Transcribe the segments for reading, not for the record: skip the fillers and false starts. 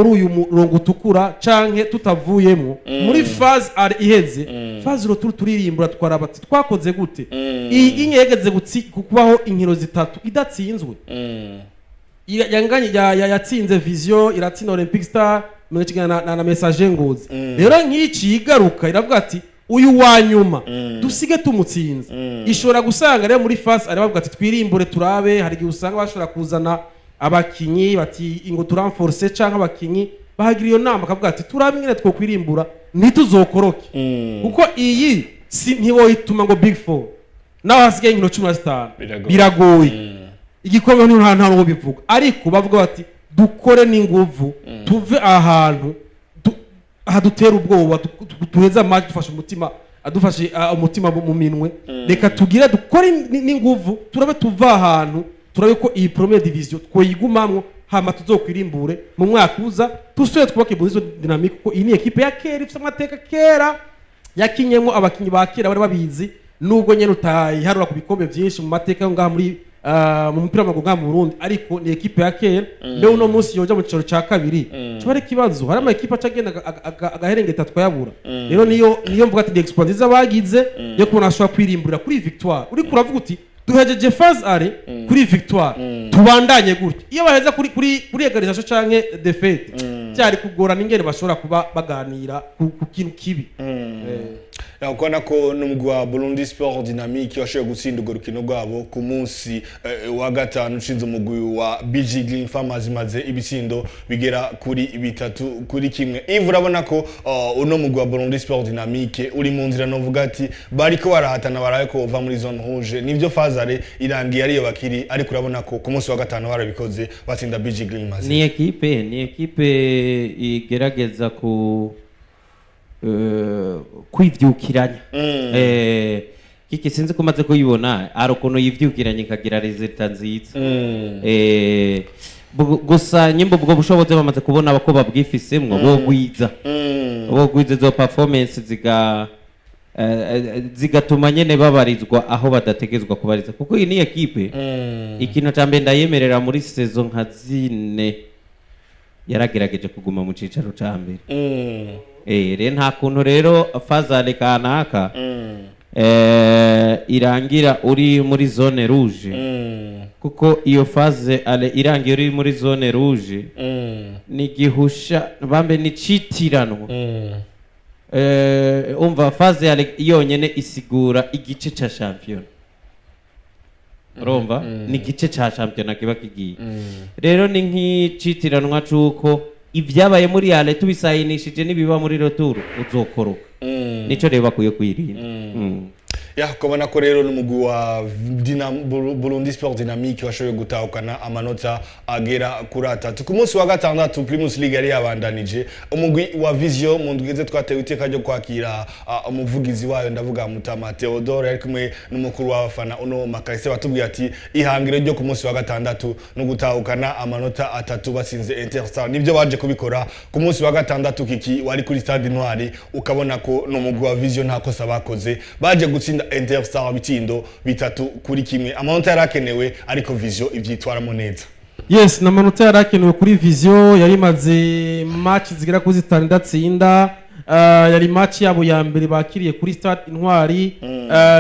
muri uyu murongo utukura canke tutavuyemo muri phase ari iheze phase roturu turirimbura twarabati twakoze gute inyegeze kubaho inkino zitatu idatsinzwe yanganye yatsinze Vision iratsinda Olympic Star na Message Ngozi rero nk'iki igaruka iravuga ati uyu wanyuma dusige tumutsinze ishora gusanga rero muri phase ari bavuga ati twirimbure turabe hari gihe usanga bashora kuzana abakinyi bati ingo turanforce canka abakinyi bahagira iyo nama akavuga ati turabe ingene two kwirimbura ntituzokoroke kuko iyi si ntiboyituma ngo Big 4 naho hasigaye inkino 15 biragoye igikombe nta ngo bivuga ariko bavuga bati dukore n'inguvu tuve ahantu hadutera ubwoba tuheza amaji dufashe umutima adufashe umutima mu minwe reka tugire dukore n'inguvu turabe tuva ahantu turabe ko iyi première division twoyigumamwo hama tuzokwirimbure mu mwaka uza tusuye twubake buzo dynamique ko iyi ni equipe ya kera ifite amateka kera yakinyemo abakinyi ba kera bari babizi nubwo nyene utayiharura ku bikombe byinshi mu mateka yo ngaha muri mu mupira w'amaguru mu Burundi ariko ni equipe ya kera leo uno munsi yoja mu cicaro ca kabiri cyo kibazo hari ama equipe acagenda agaherengeta twayabura rero niyo mvuga ati expansion bagize yo kubona ashobora kwirimburira kuri victoire uri kuravuga uti duhejeje phase ari kuri victoire tubandanye gutya iyo baheza kuri egalisation canke defeat cyari kugorana ingene bashobora kuba baganira ku kintu kibi ukona ko n'umugwi wa Burundi Sport Dynamique washoboye gutsinda urwo rukino rwabo ku munsi wa gatanu ushinze umugwi wa BG Green Farmers maze ibitsindo bigera kuri 3-1 Yves urabona ko uno mugwi wa Burundi Sport Dynamique uri mu nzira no vuga ati bariko barahatana baraye ko bava muri zone rouge nivyo fazare irangiye ariyo bakiri ariko urabona ko ku munsi wa gatanu barabikoze batsinda BG Green maze ni equipe igerageza ku kwivyukiranya kiki sinzi ko maze kuyibona arukono yivyukiranye kagira resultat nziza gusa nyimbo ubwo bushoboze bamaze kubona bako babwifisemwe bogwiza zo performance zigatuma nyene babarizwa aho badategezwa kubariza kuko iyi ni equipe ikintu cambe ndayemerera muri saison nka zine yaragerageje kuguma mu cicaro ca mbere rero nta kuntu rero fazale kanaka irangira uri muri zone rouge kuko iyo faze ale irangira uri muri zone rouge ni gihusha bambe ni citiranwa umva faze ale yonyene isigura igice ca champion urumva ni igice ca champion kiba kigiye rero ni nk'icitiranwa cuko ibyabaye muri ale tubisayinishije nibiba muri retour uzokoroka nico reba kuye kwirinda kubona ko rero n'umugwi wa Burundi Sport Dynamique washoboye gutahukana amanota agera kuri 3 ku munsi wa gatandatu Primus League yari yabandanije umugwi wa Vision mu ndwize twatewe iteka ryo kwakira umuvugizi wayo ndavuga Mutama Theodore ari kumwe n'umukuru w'abafana uno Makarese batubwiye ati ihangiro ryo ku munsi wa gatandatu no gutahukana amanota 3 batsinze Interstar nibyo baje kubikora ku munsi wa gatandatu kiki wari kuri Stade Intwari ukabona ko n'umugwi wa Vision ntakosa bakoze baje gutsinda Interstar bitindo 3-1 amanota yarakenewe ariko Vision ivyitwaramo neza yes na amanota yarakenewe kuri Vision yari maze match zigera kuri 6 ndatsinda yari match yabo ya mbere bakiriye kuri Stade Intwari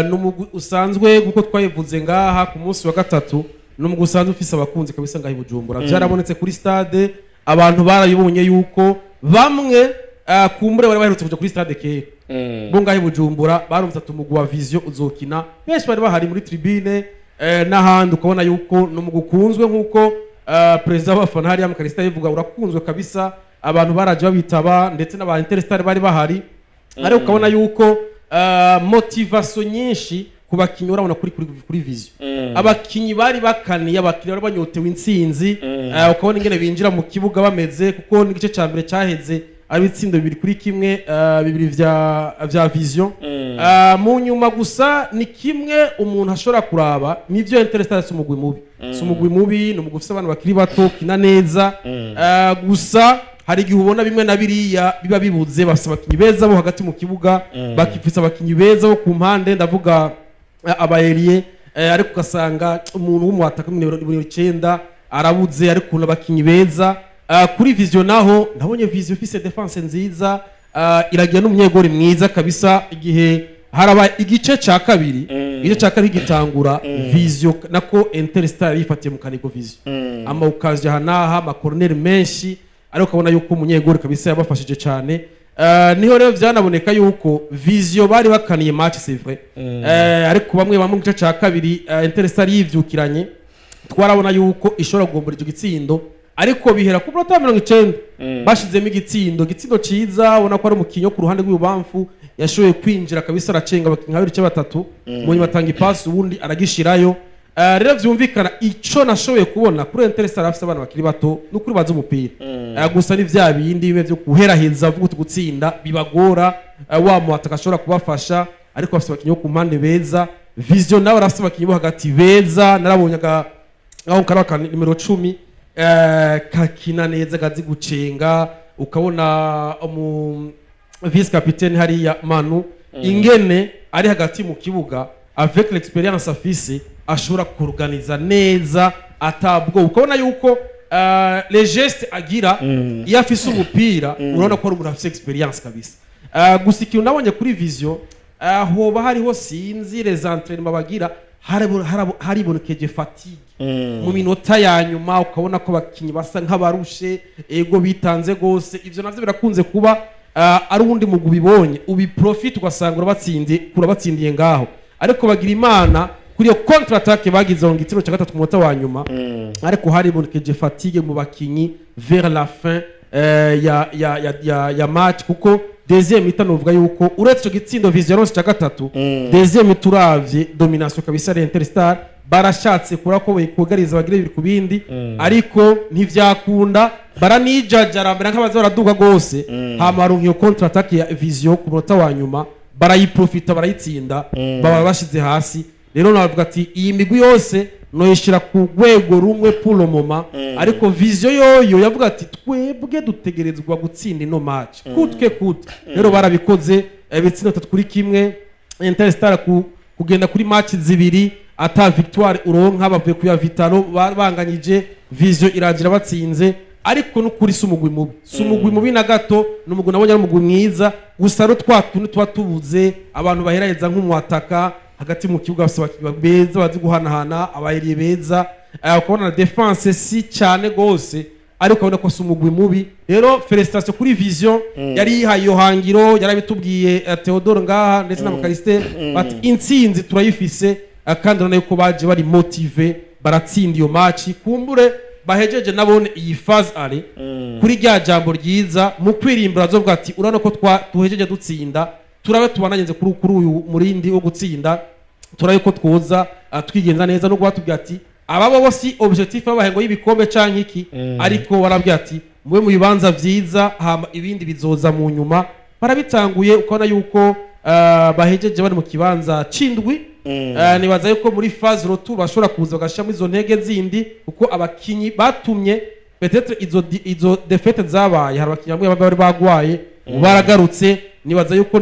n'umugwi usanzwe guko twayivuze ngaha ku munsi wa gatatu n'umugwi usanzwe ufise abakunzi kabisa ngahi Bujumbura byarabonetse kuri stade abantu barayibonye yuko bamwe kumbure bari baherutse kuja kuri Stade kera bungahe Bujumbura barumva umugwi wa Vision uzokina benshi bari bahari muri tribune n'ahandi ukabona yuko n'umugwi ukunzwe nkuko president w'abafana hari Makarista yivuga urakunzwe kabisa abantu baraje babitaba ndetse n'aba Interstar bari bahari ariko ukabona yuko motivation nyinshi kubakinyi urabona kuri Vision abakinyi bari bakaniye abakinyi bari banyotewe intsinzi ukabona ingene binjira mu kibuga bameze kuko n'igice ca mbere cyaheze ari bitsindo 2-1 bibiri vya Vision mu nyuma gusa ni kimwe umuntu ashobora kuraba nivyo Interstar umugwi mubi no mugufisa abantu bakiri bato kina neza gusa hari gihe ubona bimwe na biriya biba bibuze bafisa abakinyi beza bo hagati mu kibuga bakifisa abakinyi beza bo ku mpande ndavuga abaelie ariko ugasanga umuntu w'umuhataka 9 arabuze ariko abakinyi beza kuri Vision naho ndabonye Vision ifise defense nziza, iragira n'umunyegori mwiza kabisa. Igihe haraba igice ca kabiri, igice ca kabiri gitangura, Vision nako Interstar yifatiye mu kanigo Vision, ama ukaje hanaha ama corner menshi, ariko ukabona yuko umunyegori kabisa yabafashije cyane. Niho rero byanaboneka yuko Vision bari bakaniye match c'est vrai, ariko bamwe mu gice ca kabiri Interstar yivyukiranye, twarabona yuko ishobora kugombora icyo gitsindo, ariko bihera ku minota 90 bashizemo igitsindo ciza. Ubona ko ari umukinyo ku ruhande rw'ubamfu yashoboye kwinjira kabisa, aracenga abakinyi 2-3 mu nyuma atanga ipasi, ubundi aragishirayo. Rero vyumvikana ico nashoboye kubona kuri Interstar afise abana bakiri bato n'ukuri bazi umupira, gusa ni vya bindi bimwe byo kuheraheza vuga gutsinda bibagora, wa mu atakashobora kubafasha, ariko afise abakinyi ku mpande beza. Vision nawe arafise abakinyi bo hagati beza, narabonyaga aho karaka nimero 10 kakina neza gazi gucenga, ukabona vice capitaine hariya Manu ingene ari hagati mu kibuga avec l'experience afise ashobora kuorganiza neza atabwo, ukabona yuko les gestes agira iyo afise umupira urabona ko ari umuntu afise experience kabisa. Gusa ikintu nabonye kuri Vision hoba hariho sinzi les entraînements bagira haribonekeje fatigue mu minota ya nyuma, ukabona ko bakinyi basa nk'abarushe ego bitanze gose. Ivyo navyo birakunze kuba ari ubundi mu gubibonye ubiprofit ugasanga urabatsindiye ngaho, ariko bagira imana kuri yo contre attaque bagize ngo igitiro cya gatatu ku munota wa nyuma, ariko haribonekeje fatigue mu bakinyi vers la fin ya match, kuko deuxième itano uvuga yuko uretse cyo gitsindo Vision cya gatatu, deuxième turavye domination kabisa ya Interstar, barashatse kura ko bayikugariza bagire biri kubindi, ariko ntivyakunda, baranijajara mbere nk'abaza baraduga gose, hamaronka iyo contre attaque ya Vision ku munota wa nyuma, barayiprofita barayitsinda, baba bashize hasi. Rero navuga ati iyi migwi yose noyishira ku rwego rumwe pour le moment, ariko Vision yoyo yavuga ati twebwe dutegerezwa gutsinda ino match kutwe. Rero barabikoze, ibitsindo 3-1, Interstar kugenda kuri match zibiri ata victoire uronka, bavuye ku ya Vitalo banganyije, Vision iragira batsinze, ariko n'ukuri sumugwi mubi na gato, n'umugwi nabonye ari umugwi mwiza, gusa ro twatuntu twatubuze abantu baheraheza nk'umwataka hagati mu kibuga beza bazi guhanahana, abayiriye beza, ukabona defense si cyane gose, ariko ubona ko sumugwi mubi. Rero felicitation kuri Vision, yari yihaye iyo hangiro, yarabitubwiye Theodore ngaha ndetse na Makariste, bati intsinzi turayifise, kandi urabona yuko baje bari motive, baratsinda iyo match. Kumbure bahejeje nabone iyi phase ari kuri rya jambo ryiza mu kwirimbura azovuga ati urabona ko tuhejeje dutsinda, turabe tubananyeze kuri uyu murindi wo gutsinda, turabe ko twoza twigenza neza, no gwatubwiye ati ababo bose objectif babahengo y'ibikombe canke iki, ariko barabwiye ati mwe mu bibanza vyiza, hama ibindi bizoza mu nyuma. Barabitanguye, ukabona yuko bahejeje bari mu kibanza cindwi. Nibaza yuko muri phase rotu bashobora kuza bagashamo izo ntege zindi, uko abakinyi batumye peut-être izo defete zabaye, hari abakinyi bamwe bari bagwaye baragarutse. Nibaza yuko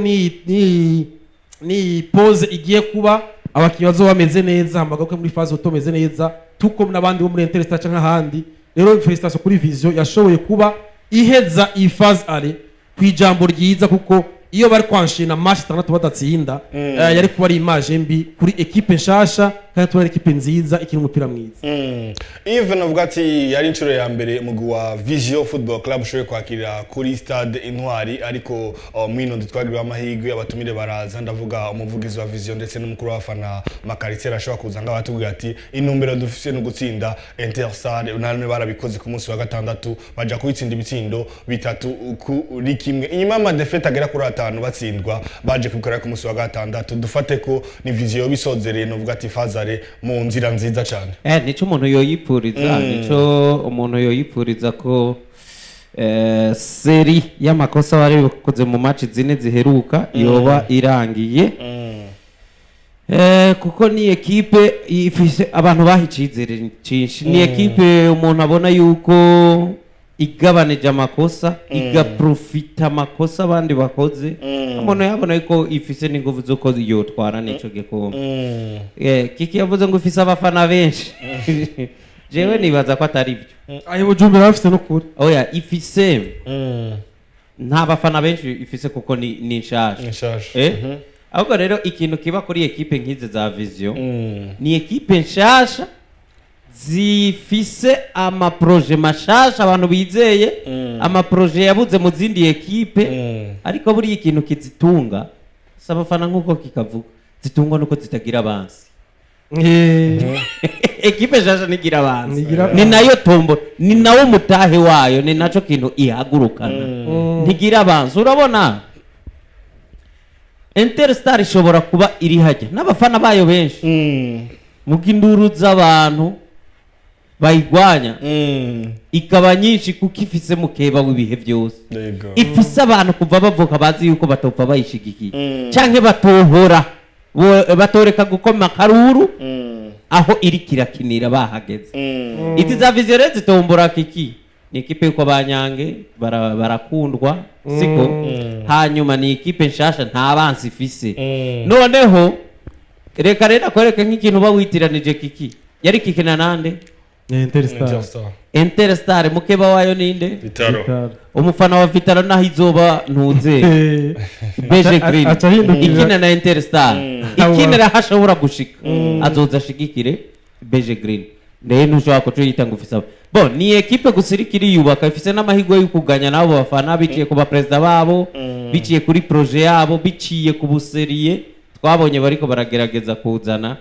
ni pause igiye kuba, abakinyi bazo bameze neza, hamagaruke muri phase rotu bameze neza, tuko n'abandi bo muri Interstar canke ahandi. Rero felicitation kuri Vision yashoboye kuba iheza iyi phase ari kwijambo ryiza, kuko iyo bari kwanshina match 6 badatsinda, yari kuba ari image mbi kuri equipe nshasha, kandi tubari equipe nziza ikiri umupira mwiza. Even uvuga ati yari inshuro ya mbere umugwi wa Vision Football Club ushoboye kwakira kuri Stade Intwari, ariko mwino nditwagirwa amahigwe abatumire baraza, ndavuga umuvugizi wa Vision ndetse n'umukuru w'abafana Makariste ashobora kuza nga batubwira ati intumbero dufise no gutsinda Interstar, nane barabikoze ku munsi wa gatandatu, baja kwitsinda ibitsindo 3-1. Inyuma ama defete agera kuri 5 batsindwa, baje kwikora ku munsi wa gatandatu. Dufate ko ni Vision bisozereye, no vuga ati fazare mu nzira nziza cyane. Nico umuntu yoyipuriza, nico umuntu yoyipuriza ko seri y'amakosa bari bakoze mu match zine ziheruka yoba irangiye, kuko ni equipe ifise abantu bahicizere cyinshi, ni equipe umuntu abona yuko igabanije amakosa, igaprofita amakosa abandi bakoze, umuntu yabona yuko ifise n'ingufu zo ko yotwara n'ico gikombe. Kiki yavuze ngo ifise abafana benshi, jewe nibaza ko atari byo ayo Bujumbura bafite no kuri oya ifise nta bafana benshi ifise kuko ni nshasha nshasha ahubwo rero ikintu kiba kuri ekipe nk'izi za Vision ni ekipe nshasha zifise amaproje mashasha abantu bizeye amaproje yabuze mu zindi ekipe ariko buri ikintu kizitunga sabafana nkuko kikavuga zitungwa nuko zitagira abansi ekipe nshasha nigira abansi ni nayo tombo ni nawo mutahe wayo ni naco kintu ihagurukana ntigira abansi urabona Interstar ishobora kuba iri hajya n'abafana bayo benshi muginduru z'abantu bayigwanya ikaba nyinshi kuko ifise mukeba w'ibihe byose ifise abantu kuva bavuka bazi yuko batopfa bayishigikiye canke batohora batoreka gukoma karuru aho iri kirakinira bahageze izi za Vision rero zitombora kiki ni ekipe yuko banyange barakundwa siko hanyuma ni ekipe nshasha nta bansi ifise noneho reka rero akwereke nk'ikintu bawitiranije kiki yari kikina nande Interstar mukeba wayo ninde Vitaro umufana wa Vitaro naho izoba ntuze Beje Green ikina na Interstar ikinira hashobora gushika azoza shigikire Beje Green ndeye ntushobora ko tuyita ngo ufisa bo ni ekipe gusirikiri yubaka ifise n'amahirwe yo kuganya nabo bafana biciye ku ba president babo biciye kuri projet yabo biciye ku buseriye twabonye bariko baragerageza kuzana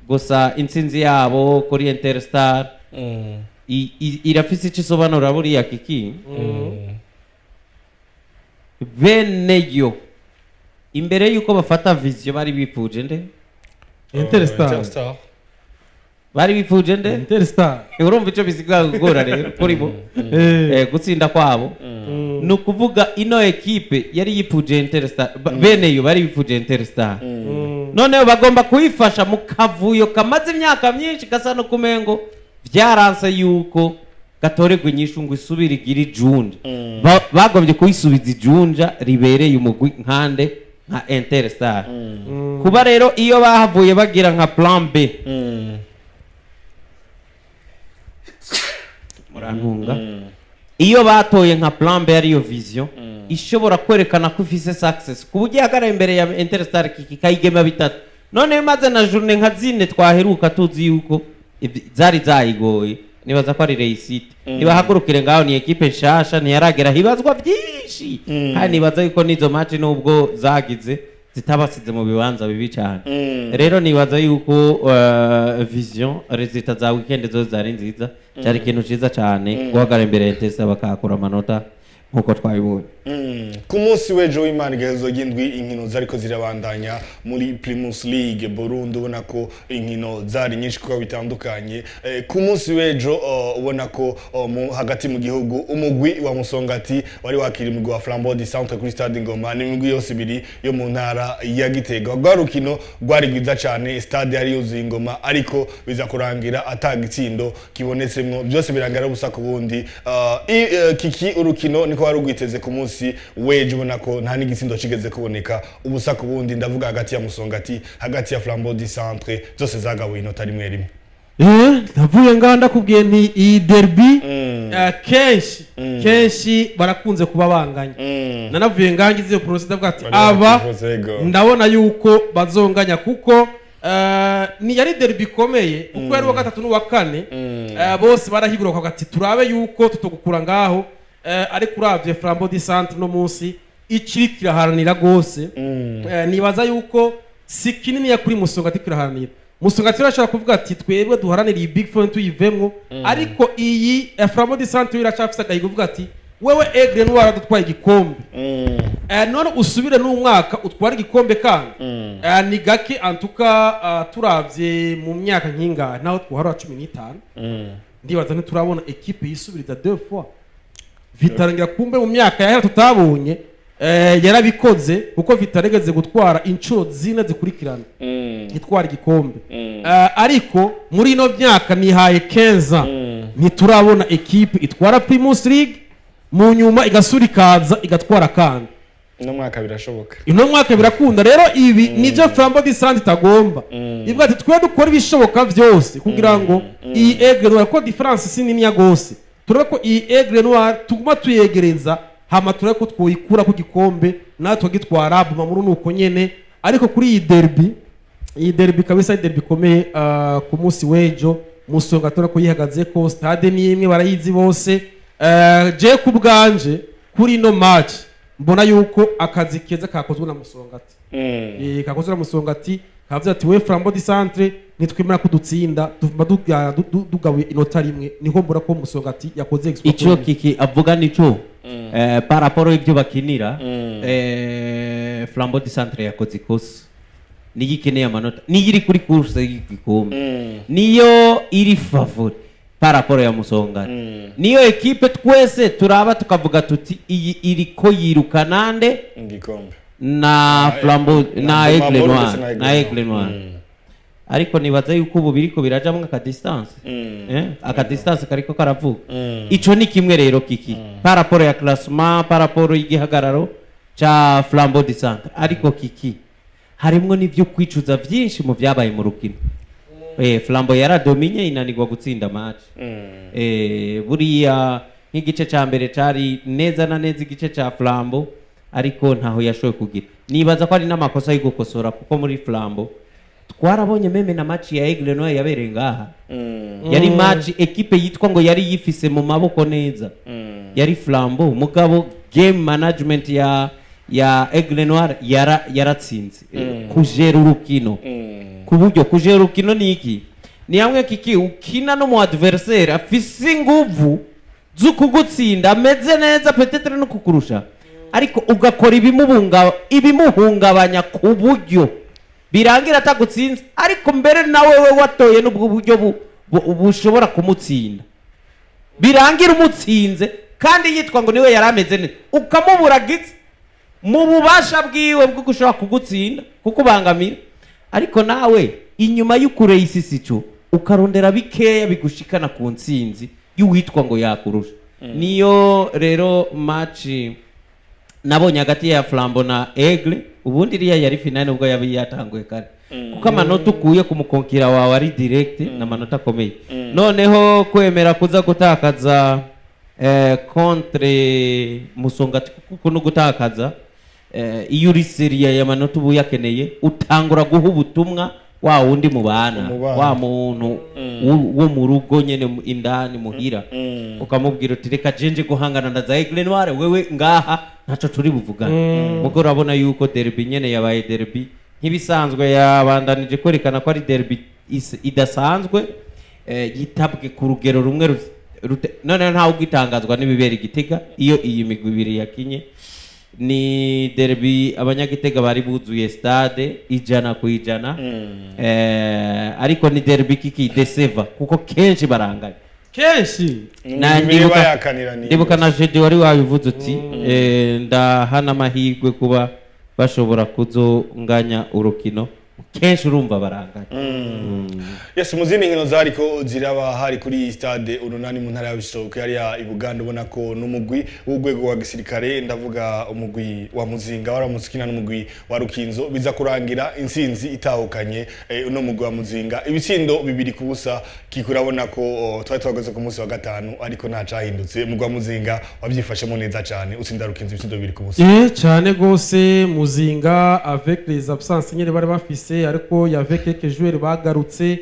gusa intsinzi yabo kuri Interstar irafise ikisobanura buriya kiki beneyo imbere yuko bafata Vision bari bipfuje nde Interstar bari bipfuje nde Interstar urumva ico bisigaye gukora rero kuri bo gutsinda kwabo no kuvuga ino ekipe yari yipfuje Interstar beneyo bari bipfuje Interstar noneho bagomba kuyifasha mu kavuyo kamaze imyaka myinshi gasa no kumengo byaranse yuko gatoregwe nyishu ngo isubire igira ijunja bagombye kuyisubiza ijunja ribereye umugwi nkande nka Interstar kuba rero iyo bahavuye bagira nka plan B murantunga iyo batoye nka plan B ariyo Vision ishobora kwerekana ko ifise success kuburyo yagara imbere ya Interstar kikayigema bitatu none maze na journée nka zine twaheruka tuzi yuko zari zayigoye nibaza ko ari Reisite nibahagurukire ngaho ni ekipe nshasha ntiyaragera hibazwa byinshi kandi nibaza yuko nizo match nubwo zagize zitabasize mu bibanza bibi cyane rero nibaza yuko Vision resultat za weekend zo zari nziza cyari ikintu ciza cyane guhagara imbere Interstar bakakura amanota nkuko twabibonye ku munsi w'ejo w'Imana igezo gindwi inkino zariko zirabandanya muri Primus League Burundi ubona ko inkino zari nyinshi kuko bitandukanye ku munsi w'ejo ubona ko hagati mu gihugu umugwi wa Musongati wari wakiri umugwi wa Flambeau du Centre kuri Stade Ngoma n'imigwi yose ibiri yo mu ntara ya Gitega rwarukino rwari gwiza cyane stade yari yuzuye ingoma ariko biza kurangira atagitsindo kibonetsemwo byose birangira busa ku bundi kiki urukino niko warugwiteze ku munsi weje ubona ko nta n'igitsindo kigeze kuboneka ubusa ku bundi ndavuga hagati ya Musongati hagati ya Flambeau du Centre zose zagawe inota rimwe rimwe ndavuye ngaho ndakubwiye nti iyi derby kenshi barakunze kuba banganya nanavuye ngaho ngize iyo process ndavuga ati aba ndabona yuko bazonganya kuko ni yari derby ikomeye kuko yari wa gatatu n'uwa kane bose barahigura ati turabe yuko tutogukura ngaho ari kuravye Flambeau du Centre no munsi ikiri kiraharanira gose nibaza yuko si kinini ya kuri Musongati kiraharanira Musongati rashaka kuvuga ati twebwe duharanira iyi big point tuyivemwo ariko iyi Flambeau du Centre iracafisa gahigo kuvuga ati wewe Aigle n'uwara dutwaye igikombe none usubire n'umwaka utwara igikombe kandi ni gake antuka turavye mu myaka nkinga naho twaharwa 15 ndibaza ntiturabona equipe yisubiriza 2 fois Vitarangira kumbe mu myaka yahera tutabonye yarabikoze kuko Vitaregeze gutwara inshuro zine zikurikirana itwara igikombe ariko muri ino myaka nihaye 15 ntiturabona equipe itwara Primus League mu nyuma igasura ikaza igatwara kandi no mwaka birashoboka ino mwaka birakunda rero ibi nivyo Flambeau du Centre itagomba ivuga ati twe dukora ibishoboka vyose kugira ngo iyi Aigle Noir ko difference sinini ya gose turabe ko iyi Aigle Noir tuguma tuyegereza hama turabe ko twoyikura ku gikombe natwe gitwara buma muri nuko nyene ariko kuri iyi derby kabisa derby komeye ku munsi wejo musonga tora ko yihagaze ko stade ni imwe barayizi bose je ku bwanje kuri no match mbona yuko akazi keza kakozwe na Musongati kakozwe na Musongati kavuze ati we Flambeau du Centre nitwemera kudutsinda dugawe inota rimwe niho mbura ko Musongati yakoze exploit ico kiki avuga nico par rapport y'ibyo bakinira Flambeau du Centre yakoze ikosa niyo ikeneye amanota niyo iri kuri course y'igikombe niyo iri favori par rapport ya Musongati niyo equipe twese turaba tukavuga tuti iyi iri ko yiruka nande igikombe na Flambeau na Aigle Noir ariko nibaza yuko ubu biriko birajamwe aka distance aka distance kariko karavuga ico ni kimwe rero kiki par rapport ya classement par rapport y'igihagararo cha Flambeau du Centre ariko kiki harimwo n'ivyo kwicuza vyinshi mu vyabaye mu rukino Flambeau yaradominye inanirwa gutsinda match buriya nk'igice ca mbere cari neza na neza igice ca Flambeau ariko ntaho yashoboye kugira nibaza ko ari n'amakosa yo gukosora kuko muri Flambeau twarabonye meme na match ya Aigle Noir yabereye ngaha yari match equipe yitwa ngo yari yifise mu maboko neza yari Flambeau mugabo game management ya Aigle Noir yaratsinze kujera urukino kuburyo kujera urukino niki ni hamwe kiki ukina no mu adversaire afise inguvu z'ukugutsinda ameze neza peut-être no kukurusha ariko ugakora ibimuhungabanya ku buryo birangira atagutsinze ariko mbere nawe we watoye n'ubwo buryo bushobora kumutsinda birangira umutsinze kandi yitwa ngo niwe yarameze neza ukamuburagiza mu bubasha bwiwe bwo gushobora kugutsinda kukubangamira ariko nawe inyuma y'ukure isisico ukarondera bikeya bigushikana ku ntsinzi y'uwitwa ngo yakurusha niyo rero match nabonye hagati ya Flambeau na Aigle ubundi iriya yari finale ubwo yabi yatanguye kare kuko amanota ukuye ku mukonkira wawe ari direct na manota akomeye noneho kwemera kuza gutakaza contre Musongati kuko no gutakaza iyo uri seria ya manota ubu yakeneye utangura guha ubutumwa wa wundi mubana wa muntu wo mu rugo nyene indani muhira ukamubwira uti reka jenje guhangana na za Aigle Noir wewe ngaha ntaco turi buvugana mugo urabona yuko derby nyene yabaye derby nkibisanzwe yabandanije kwerekana ko ari derby idasanzwe yitabwe ku rugero rumwe none ntawe ugitangazwa n'ibibera Igitega iyo iyi migwi ibiri yakinye ni derby abanyagitega bari buzuye stade 100% ariko ni derby kiki deseva kuko kenshi baranganye kenshi ndibuka na jeudi wari wabivuze uti ndahana amahirwe kuba bashobora kuzonganya urukino kenshi urumva baranganye yes muzindi nkino zariko ziraba hari kuri stade urunani mu ntara ya Bisoko yari ya Ibuganda ubona ko n'umugwi w'ugwego wa gisirikare ndavuga umugwi wa Muzinga waramusikina n'umugwi wa Rukinzo biza kurangira insinzi itahukanye uno mugwi wa Muzinga ibitsindo bibiri kubusa kikurabona ko twari twageze ku munsi wa gatanu ariko nta cahindutse umugwi wa Muzinga wabyifashemo neza cyane utsinda Rukinzo ibitsindo bibiri kubusa cyane gose Muzinga avec les absences nyene bari bafise ariko yave quelques joueurs bagarutse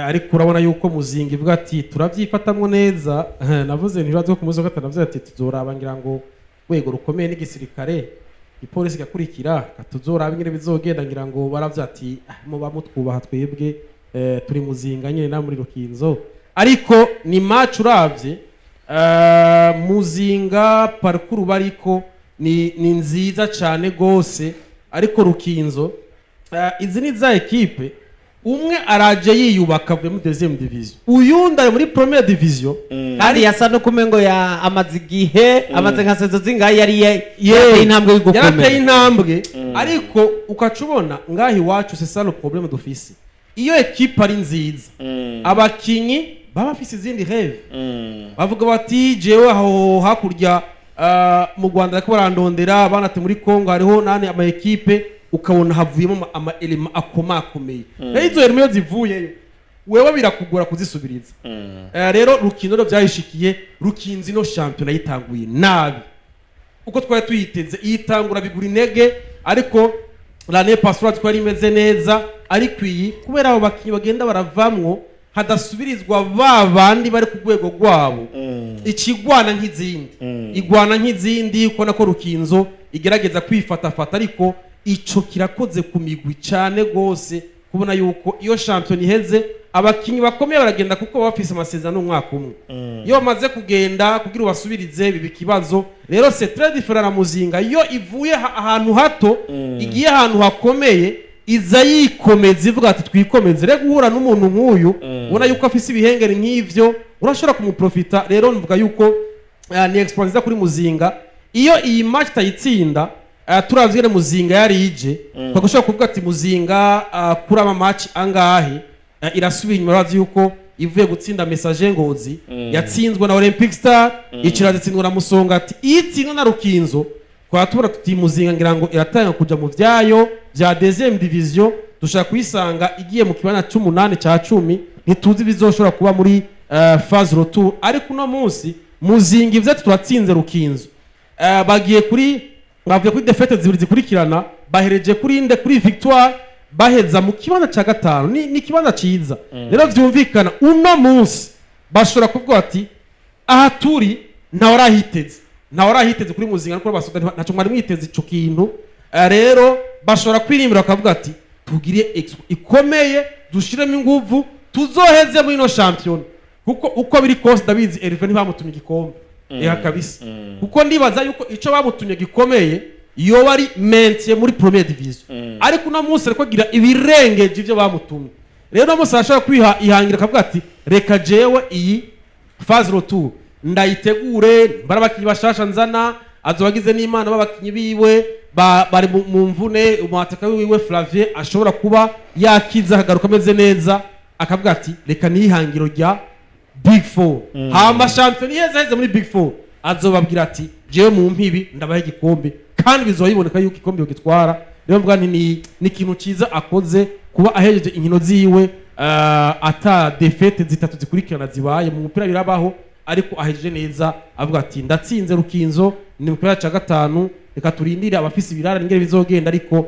ariko urabona yuko Muzinga ivuga ati turavyifatamwe neza navuze ntibazo ku muzo gatanu navuze ati tuzoraba ngira ngo wego rukomeye n'igisirikare ipolisi gakurikira katuzoraba ingene bizogenda ngira ngo baravye ati muba mutwubaha twebwe turi Muzinga nyene na muri Rukinzo ariko ni match uravye Muzinga parcours bariko ni nziza cyane gose ariko Rukinzo izi ni za equipe umwe araje yiyubaka avuye muri deuxième division uyunda muri première division kandi yasa no kumengo ya amazigihe amaze nka sezo zingaye yari intambwe y'igukomera yarateye intambwe ariko ukacubona ngahi wacu c'est ça le problème d'office iyo equipe ari nziza abakinyi baba bafise izindi rêve bavuga bati jewe aho hakurya mu Rwanda ariko barandondera banate muri Congo hariho nane ama equipe ukabona havuyemo ama element akomakomeye rero izo element zivuyeyo wewe birakugora kuzisubiriza rero Rukino byayishikiye Rukinzi no champion yitanguye nabi uko twari tuyiteze yitangura bigura intege ariko l'année passée twari imeze neza ariko iyi kubera abo bakinyi bagenda baravamwo hadasubirizwa babandi bari ku rwego rwabo ikigwana nk'izindi igwana nk'izindi uko nako Rukinzo igerageza kwifatafata ariko ico kirakoze ku migwi cyane gose kubona yuko iyo champion iheze abakinyi bakomeye baragenda kuko bafise amasezerano umwaka umwe iyo bamaze kugenda kugira ubasubirize bibi kibazo rero c'est très différent na Muzinga iyo ivuye ahantu hato igiye ahantu hakomeye iza yikomeza ivuga ati twikomeze rero guhura n'umuntu nk'uyu ubona yuko afise ibihengeri nk'ivyo urashobora kumuprofita rero mvuga yuko ni experience kuri Muzinga iyo iyi match tayitsinda turavye Muzinga yari ije bagushaka kuvuga ati Muzinga kuri ama match angahe irasubiye inyuma bazi yuko ivuye gutsinda Message Ngozi yatsinzwe na Olympic Star ikiratsindwa na Musongati itsinwa na Rukinzo kwa tubura tuti Muzinga ngira ngo iratanga kuja mu vyayo bya deuxième division dushaka kuyisanga igiye mu kibana 18 ca 10 ntituzi bizoshobora kuba muri phase retour ariko no munsi Muzinga ivyo twatsinze Rukinzo bagiye kuri bavuye kuri defete zibiri zikurikirana bahereje kuri victoire baheza mu kibana ca gatanu ni kibana ciza rero vyumvikana uno munsi bashobora kuvuga ati aha turi nta warahiteze kuri Muzinga ariko basoda ntaco mwari mwiteze ico kintu rero bashobora kwirimbira bakavuga ati tugire ikomeye dushiremo inguvu tuzoheze muri no champion kuko uko biri kose David Herve ntibamutumye igikombe kabisa kuko ndibaza yuko ico bamutumye gikomeye iyo bari maintien muri première division ariko no munsi ariko gira ibirengeje ivyo bamutumye rero no munsi ashaka kwiha ihangira kavuga ati reka jewe iyi phase retour ndayitegure barabakinyi bashasha nzana azobagize n'Imana babakinyi biwe bari mu mvune umwataka wiwe Flavie ashobora kuba yakiza hagaruka ameze neza akavuga ati reka nihangiro rya Big 4 hama champion yeze muri Big 4 azobabwira ati jewe mu mpibi ndabahe igikombe kandi bizoyiboneka yuko ikombe gitwara rero mvuga ni ikintu ciza akoze kuba ahejeje inkino ziwe ata defete zitatu zikurikirana zibaye mu mupira birabaho ariko ahejeje neza avuga ati ndatsinze Rukinzo ni mupira ca gatanu reka turindire abafisi ibirara ngere bizogenda ariko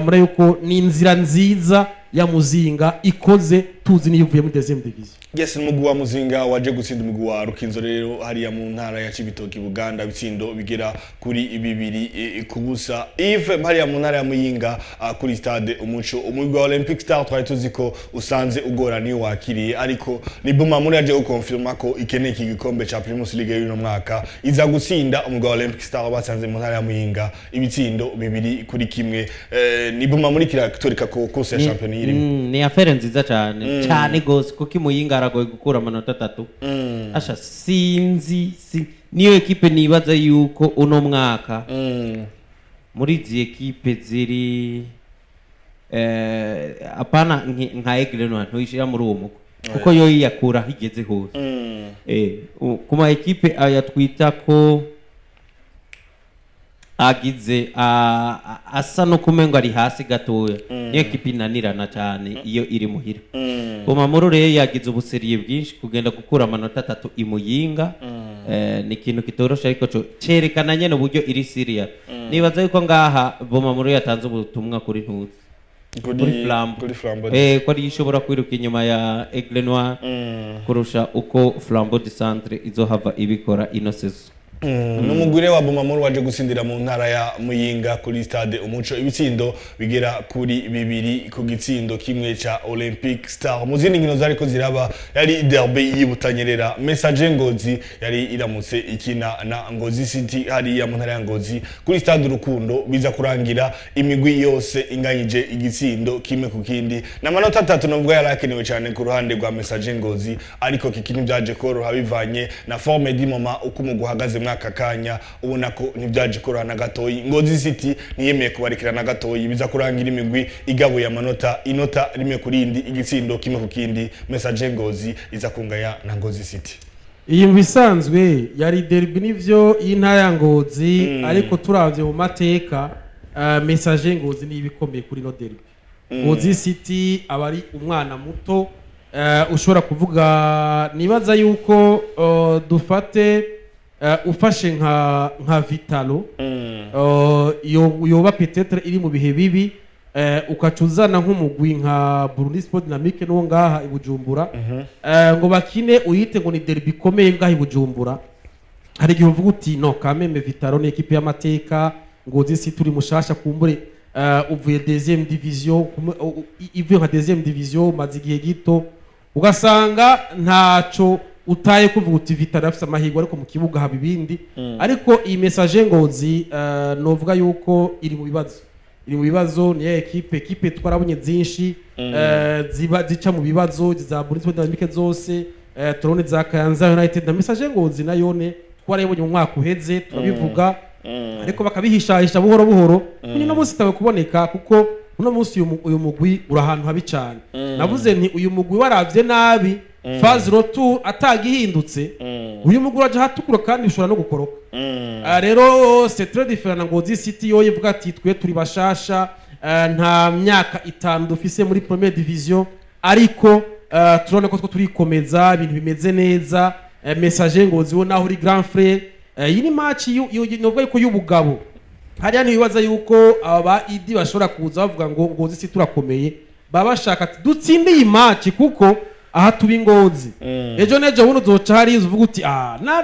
muri yuko ni inzira nziza ya Muzinga ikoze tuzi nivuye muri deuxième division. Yes, umugwi wa Muzinga waje gutsinda umugwi wa Rukinzo rero hariya mu ntara ya Cibitoki Buganda bitsindo bigera kuri 2 kubusa. Yves hariya mu ntara ya Muyinga kuri stade Umuco umugwi wa Olympic Star twari tuziko usanze ugora ni wakiriye ariko ni Buma muri aje ukonfirma ko ikeneye iki gikombe ca Primus League y'uno mwaka iza gutsinda umugwi wa Olympic Star basanze mu ntara ya Muyinga ibitsindo 2-1 ni Buma muri kiratorika ko course ya champion ni affaire nziza cyane gose kuko Muyinga aragoye gukura amanota 3 asha sinzi niyo equipe nibaza yuko uno mwaka muri zi equipe ziri apana nka Aigle Noir ntuyishira muri uwo muko kuko yo yakura higeze hose kuma equipe ayatwita ko agize asa no kumengo ari hasi gatoya niyo equipe inanirana cyane iyo iri muhira Bumamuru rero yagize ubuseriye bwinshi kugenda gukura amanota 3 imuyinga ni ikintu kitorosha ariko cerekana nyene uburyo iri Syria nibaza yuko ngaha Bumamuru yatanze ubutumwa kuri ntuzi kuri Flambeau ko ari ishobora kwiruka inyuma ya Aigle Noir kurusha uko Flambeau du Centre izohava ibikora ino saison. Numugure wa Bumamuru waje gutsindira mu ntara ya Muyinga kuri stade Umuco ibitsindo bigera kuri 2 ku gitsindo kimwe ca Olympic Star muzindi nkino zari ko ziraba yari derby y'Ibutanyerera Message Ngozi yari iramutse ikina na Ngozi City hari ya mu ntara ya Ngozi kuri stade Rukundo biza kurangira imigwi yose inganyije igitsindo kimwe ku kindi na manota 3 novuga yarakenewe cyane ku ruhande rwa Message Ngozi ariko kikini byaje koroha bivanye na forme d'imoma uko umuguhagaze akakanya ubona ko nibyaje korana gatoyi Ngozi City niyemeye kubarikira na gatoyi biza kurangira imigwi igabuye amanota inota rimwe kuri indi igitsindo kimwe ku kindi Message Ngozi iza kungaya na Ngozi City. iyi bisanzwe yari derby nivyo y'intaya Ngozi ariko turavye mu mateka message Ngozi ni ibikomeye kuri no derby. Ngozi City abari umwana muto ushobora kuvuga nibaza yuko dufate ufashe nka Vitalo yoba peut-être iri mu bihe bibi ukacuzana nk'umugwi nka Burundi Sport Dynamique no ngaha ibujumbura ngo bakine uyite ngo ni derby komeye ngaha ibujumbura hari gihe uvuga uti no kameme Vitalo ni equipe y'amateka Ngozi City turi mushasha kumbure uvuye deuxième division ivuye nka deuxième division maze igihe gito ugasanga ntaco utaye kuvuga uti Vitalo afite amahirwe ariko mu kibuga haba ibindi ariko iyi message Ngozi novuga yuko iri mu bibazo ni equipe twarabonye zinshi zica mu bibazo za Burundi Sport Dynamique zose turone za Kayanza United na message Ngozi nayone twarayibonye mu mwaka uheze turabivuga ariko bakabihishahisha buhoro buhoro no munsi tawe kuboneka kuko uno munsi uyu mugwi uri ahantu habi cyane navuze nti uyu mugwi waravye nabi phase retour atagihindutse uyu mugwi uraje hatukura kandi ushobora no gukoroka rero c'est très différent na Ngozi City yo yivuga ati twe turi bashasha nta myaka 5 dufise muri première division ariko turone ko turikomeza ibintu bimeze neza message Ngozi wo naho uri grand frère iyi ni match novuga yuko y'ubugabo hariya ntibibaza yuko aba idi bashobora kuza bavuga ngo Ngozi City turakomeye baba bashaka ati dutsinde iyi match kuko aha tubi Ngozi ejo nejo buno zoca hari uvuga uti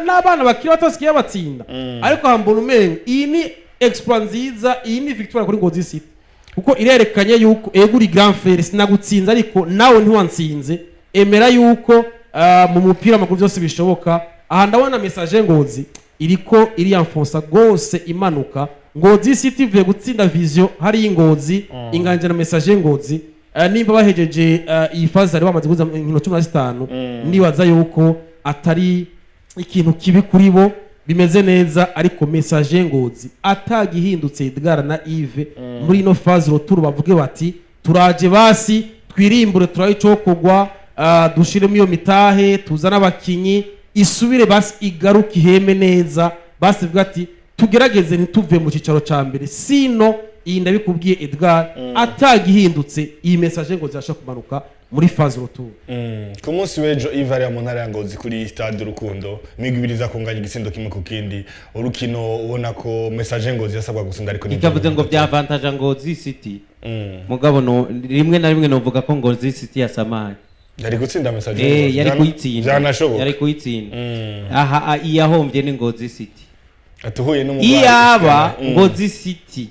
n'abana bakiri batasikiye batsinda ariko hambona umenye iyi ni exploit nziza iyi ni victoire kuri Ngozi City kuko irerekanye yuko eguri grand frère sinagutsinze ariko nawe ntiwansinze emera yuko mu mupira makuru byose bishoboka aha ndabona message Ngozi iriko iri enfonsa gose imanuka Ngozi City ivuye gutsinda Vision hari Ngozi inganje na message Ngozi nimba bahejeje iyi phase ari bamaze kuza inkino 15 nibaza yuko atari ikintu kibi kuri bo bimeze neza ariko message Ngozi atagihindutse Edgar na Yves muri no phase retour bavuge bati turaje basi twirimbure turayicokogwa dushiremo iyo mitahe tuzana abakinyi isubire basi igaruka iheme neza basi vuga ati tugerageze ntituve mu cicaro ca mbere sino iyi ndabikubwiye Edgar atagihindutse iyi message Ngozi yasha kumanuka muri phase retour ku munsi w'ejo Ivari ya Montara ya Ngozi kuri stade Rukundo migibiriza kunganya igisindo kimwe ku kindi urukino ubona ko message Ngozi yasabwa gusinda ariko ikavuze ngo bya avantage Ngozi City mugabo no rimwe na rimwe novuga ko Ngozi City yasamaye yari gutsinda message yari kuyitsinda byanashoboka yari kuyitsinda aha iyahombye ni Ngozi City atuhuye n'umugwayi iyaba Ngozi City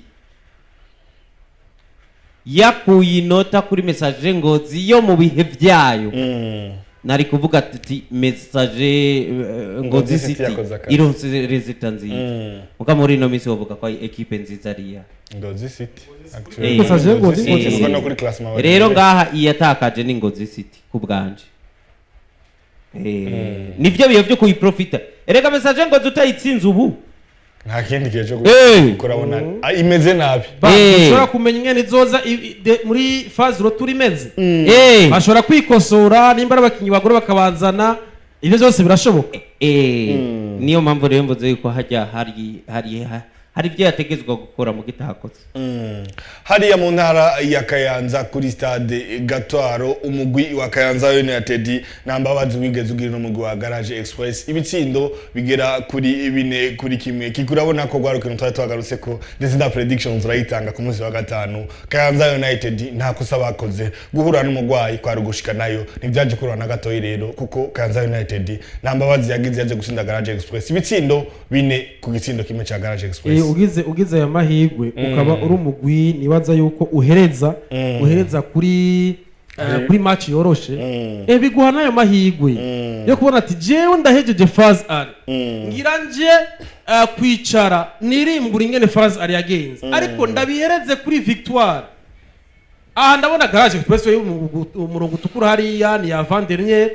yakuye inota kuri message Ngozi yo mu bihe byayo nari kuvuga ati message Ngozi City ironse resultat nziza muka muri no misi bavuga ko equipe nziza ariya Ngozi City message Ngozi no kuri classement rero ngaha iyatakaje ni Ngozi City kubganje nivyo biyo byo kuyiprofita erega message Ngozi utayitsinze ubu nta kindi gihe cyo kurabona imeze nabi bashobora kumenya ingene izoza muri phase retour imeze bashobora kwikosora nimba abakinyi bagore bakabazana ibyo byose birashoboka niyo mpamvu rero mvuze yuko hajya hari ibyo yategezwa gukora mu gitakoze hariya mu ntara ya Kayanza kuri stade Gatwaro umugwi wa Kayanza United nambabazi wigeze ugira no mugwi wa Garage Express ibitsindo bigera kuri 4 kuri kimwe kikurabona ko gwarukino twagarutse ko ndetse na predictions urayitanga ku munsi wa gatanu Kayanza United nta kosa bakoze guhura n'umugwayi kwa rugushika nayo nivyaje kurana gatoyi rero kuko Kayanza United nambabazi yagize gusinda Garage Express ibitsindo 4 ku gitsindo kimwe ca Garage Express ugize aya mahirwe ukaba uri umugwi nibaza yuko uhereza kuri match yoroshe biguha nayo mahirwe yo kubona ati jewe ndahejeje phase ari ngira nje kwicara nirimbura ingene phase ari yagenze ariko ndabihereze kuri victoire ndabona Garage Express umurongo utukura hariya ni ya Vandernier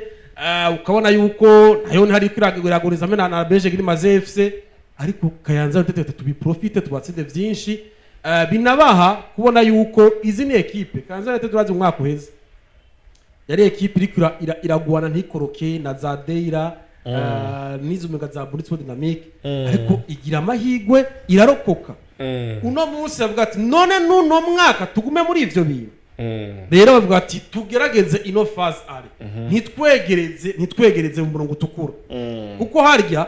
ukabona yuko nayo hari kwiraguriza mena na Beje Grimaze FC ariko Kayanza United tubiprofite tubatsinde byinshi binabaha kubona yuko izi ni equipe Kayanza United turazi umwaka uheze yari equipe iragwana ntikoroke na za Deira n'izo mega za Burundi Sport Dynamique ariko igira amahigwe irarokoka uno munsi avuga ati none nuno mwaka tugume muri ivyo bintu rero bavuga ati tugerageze ino phase ari ntitwegereze mu murongo utukura kuko harya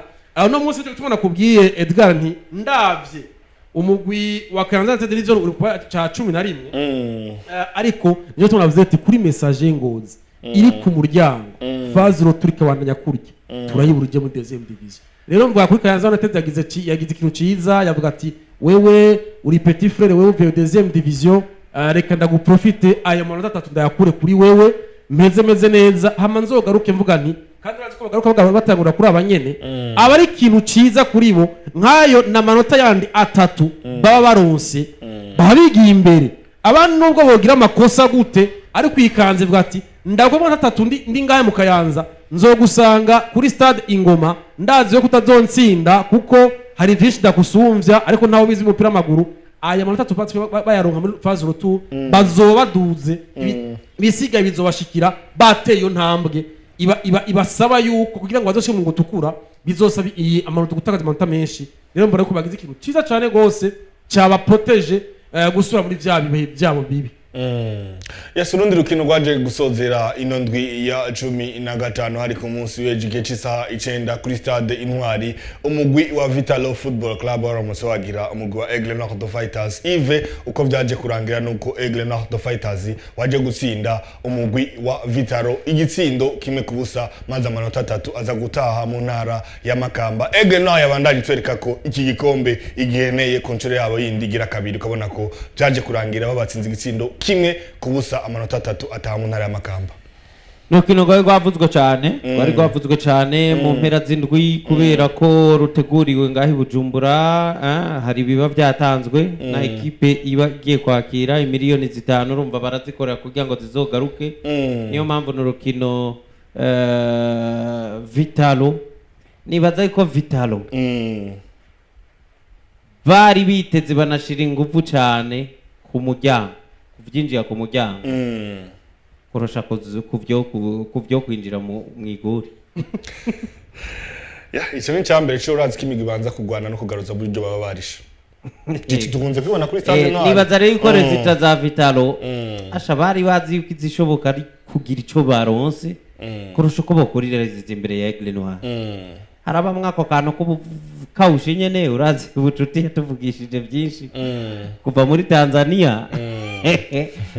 no munsi cyo tubona kubwiye Edgar nti ndavye umugwi wa Kayanza Division uri cha 11 ariko niyo tunavuze ati kuri message ngozi iri ku muryango phase roturike wandanya kurya turayiburuje muri deuxième division rero mvuga kuri Kayanza yagize ikintu ciza yavuga ati wewe uri petit frère wewe uvuye deuxième division reka ndaguprofite aya manota 3 ndayakure kuri wewe meze neza hama nzogaruke mvuga nti kandi urazi ko bagaruka batangura kuri abanyene aba ari ikintu ciza kuri bo nkayo na manota yandi 3 baba baronse babigiye imbere abantu nubwo bogira amakosa gute ari kwikanze vuga ati ndagomba 3 ndi ngahe mu Kayanza nzogusanga kuri stade Ingoma ndazi yo kutazonsinda kuko hari vyinshi ndakusumvya ariko naho bizi umupira amaguru aya manota 3 bayaronka muri phase rotu bazoba duze bisiga bizobashikira bateye ntambwe ibasaba yuko kugira ngo bazoshye mu gutukura bizosaba amanota gutakaza amanota menshi rero mbona ko bagize ikintu ciza cyane gose cyaba protege gusura muri vya bihe byabo bibi Yes, urundi rukino rwaje gusozera ino ndwi ya 15 hari ku munsi w'ejo cy'isaha 9 kuri stade Intwari umugwi wa Vitalo Football Club waramutse wagira umugwi wa Aigle Noir Fighters Ive uko byaje kurangira nuko Aigle Noir Fighters waje gutsinda umugwi wa Vitalo igitsindo kimwe kubusa maze amanota 3 aza gutaha mu ntara ya Makamba. Aigle Noir yabandaje twereka ko iki gikombe igiheneye konchore yabo yindi gira kabiri ukabona ko byaje kurangira babatsinze igitsindo kimwe kubusa amanota 3 ataha mu ntara ya Makamba. Nukino rwavuzwe cyane mu mpera z'indwi kubera ko ruteguriwe ngahi Bujumbura hari biba byatanzwe na equipe iba giye kwakira imiliyoni 5 urumva barazikorera kugira ngo zizogaruke niyo mpamvu n'urukino Vitalo nibaza ko Vitalo bari biteze banashira ingufu cyane ku muryango kuvyinjira ku muryango kurusha kuvyo kwinjira mu iguri icyo ni cyambere cyo urazi ko imigwi banza kugwana no kugaruza buryo baba barisha Giti tukunze kwibona kuri stade Intwari nibaza rero ko rezita za Vitalo asha bari bazi yuko izishoboka ari kugira ico baronse kurusha uko bokurira rezita imbere ya Aigle Noir haraba mwako kantu ko kawushe nyene urazi ubucuti yatuvugishije byinshi kuva muri Tanzania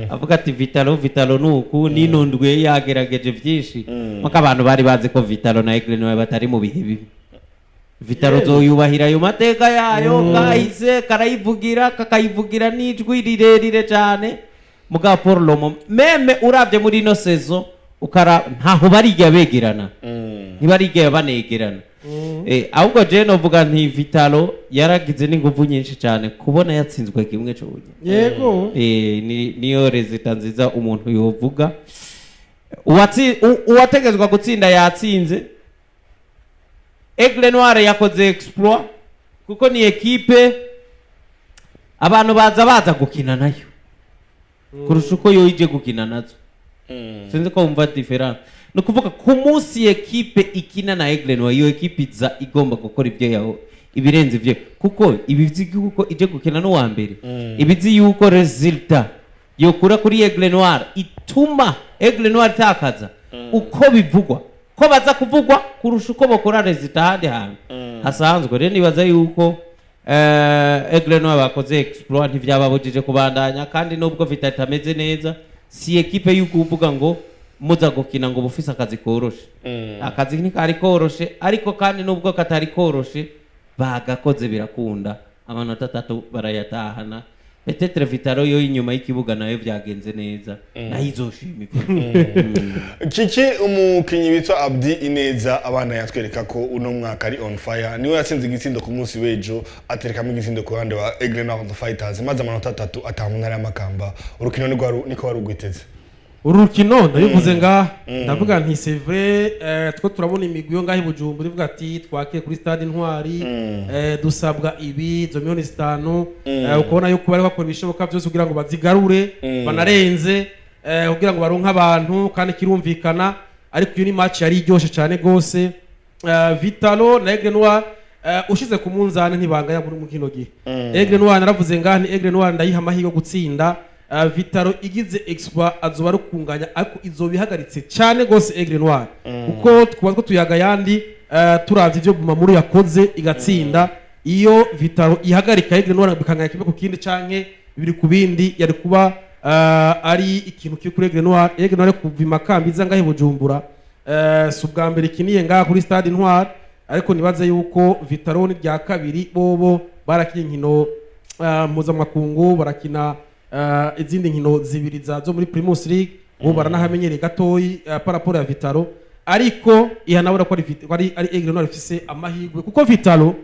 avuga ati Vitalo nuku ninondwe yagerageje byinshi maka abantu bari bazi ko Vitalo na Aigle Noir batari mu bihe bibi Vitalo zoyubahira yo mateka yayo kahise kakayivugira n'ijwi rirerire cyane muga Paul Lomo meme uravye muri no saison ukara ntaho barigiye begerana ntibarigiye banegerana ahubwo je novuga nti Vitalo yaragize n'ingufu nyinshi cyane kubona yatsinzwe kimwe cyo yego niyo resulta nziza umuntu yovuga uwategezwa gutsinda yatsinze Aigle Noir yakoze exploit kuko ni equipe abantu baza gukina nayo kurusha uko yoije gukina nazo sinzi ko umva difference no kuvuga ku munsi equipe ikina na Aigle Noir iyo equipe iza igomba gukora ibyo yaho ibirenze ivyo kuko ibizi kuko ije gukina no wa mbere ibizi yuko resulta yokura kuri Aigle Noir ituma Aigle Noir takaza uko bivugwa ko baza kuvugwa kurusha uko bakora resulta handi hantu hasanzwe rero nibaza yuko Aigle Noir bakoze exploit ntivyababujije kubandanya kandi nubwo vitatameze neza si equipe y'ukuvuga ngo muza gukina ngo bufise akazi koroshe akazi ni kari koroshe ariko kandi nubwo katari koroshe bagakoze birakunda amanota 3 barayatahana Peut-être Vitalo yo inyuma y'ikibuga nayo byagenze neza nayizoshimirwa Kiki umukinyi bitwa Abdi Ineza abana yatwereka ko uno mwaka ari on fire niwe yatsinze igitsindo ku munsi w'ejo aterekamo igitsindo ku ruhande wa Aigle Noir Fighters maze amanota 3 ataha mu ntara ya Makamba urukino niko wari ugwiteze urukino ndabivuze nga ndavuga nti c'est vrai two turabona imigwi yo ngahi Bujumbura ivuga ati twakiye kuri stade Intwari dusabwa ibi zo miliyoni 5 ukubona yuko bari bakora ibishoboka byose kugira ngo bazigarure banarenze kugira ngo baronka abantu kandi kirumvikana ariko iyo ni match yari iryoshe cyane gose Vitalo na Aigle Noir ushize ku munzane ntibanganya mu kino gihe Aigle Noir naravuze ngani Aigle Noir ndayiha amahirwe gutsinda Vitalo igize exploit azoba rukunganya ariko izobihagaritse cyane gose Aigle Noir kuko twaba tuyaga yandi turavye ivyo Bumamuru yakoze igatsinda iyo Vitalo ihagarika Aigle Noir bikanganya kimwe ku kindi canke biri ku bindi yari kuba ari ikintu kiri kuri Aigle Noir. Aigle Noir kuvima kambiza ngahe Bujumbura subwa mbere kiniye ngaha kuri Stade Intwari ariko nibaze yuko Vitalo ni rya kabiri bobo barakinye nkino mpuzamakungu barakina izindi nkino zibiri zo muri Primus League bo baranahamenyereye gatoyi paraporo ya Vitalo ariko ihanabura ko ari Aigle Noir ifise amahirwe kuko Vitalo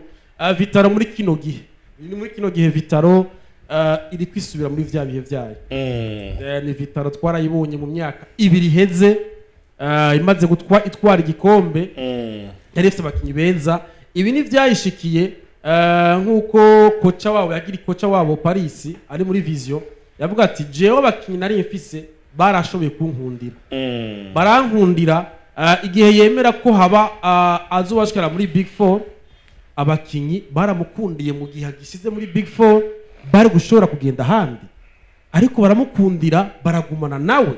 muri kino gihe Vitalo iri kwisubira muri vya bihe vyayo ni Vitalo twarayibonye mu myaka ibiri heze imaze itwara igikombe yari ifite abakinyi beza ibi ni vyayishikiye nkuko kocha wabo yagira kocha wabo Paris ari muri Vision yavuga ati jewe abakinyi nari mfise barashoboye kunkundira barankundira igihe yemera ko haba azobashikara muri Big 4 abakinyi baramukundiye mu gihe gishize muri Big 4 bari gushora kugenda handi ariko baramukundira baragumana nawe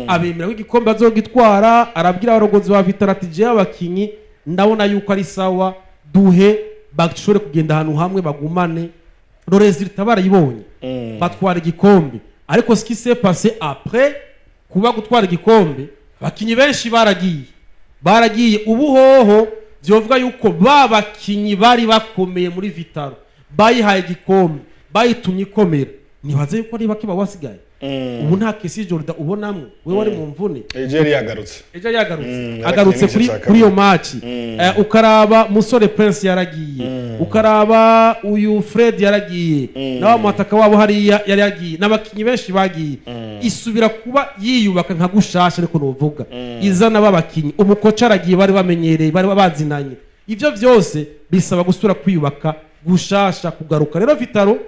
abemera ko igikombe azogitwara arabwira abarogozi ba Vitalo ati jewe abakinyi ndabona yuko ari sawa duhe bashobore kugenda ahantu hamwe bagumane resultat barayibonye batwara igikombe ariko ce qui s'est passé après kuba gutwara igikombe abakinyi benshi baragiye ubuhoho byovuga yuko babakinyi bari bakomeye muri Vitalo bayihaye igikombe bayitumye ikomera nibaze yuko ari bake bawasigaye ubu nta kesi Jordan ubonamwe we wari mu mvune Eje agarutse kuri iyo match ukaraba Musore Prince yaragiye ukaraba uyu Fred yaragiye nawa mataka wabo hari yaragiye nabakinyi benshi bagiye isubira kuba yiyubaka nka gushasha ariko novuga izana babakinyi umukoca aragiye bari bamenyereye bari bazinanye ivyo vyose bisaba gusura kwiyubaka gushasha kugaruka rero Vitalo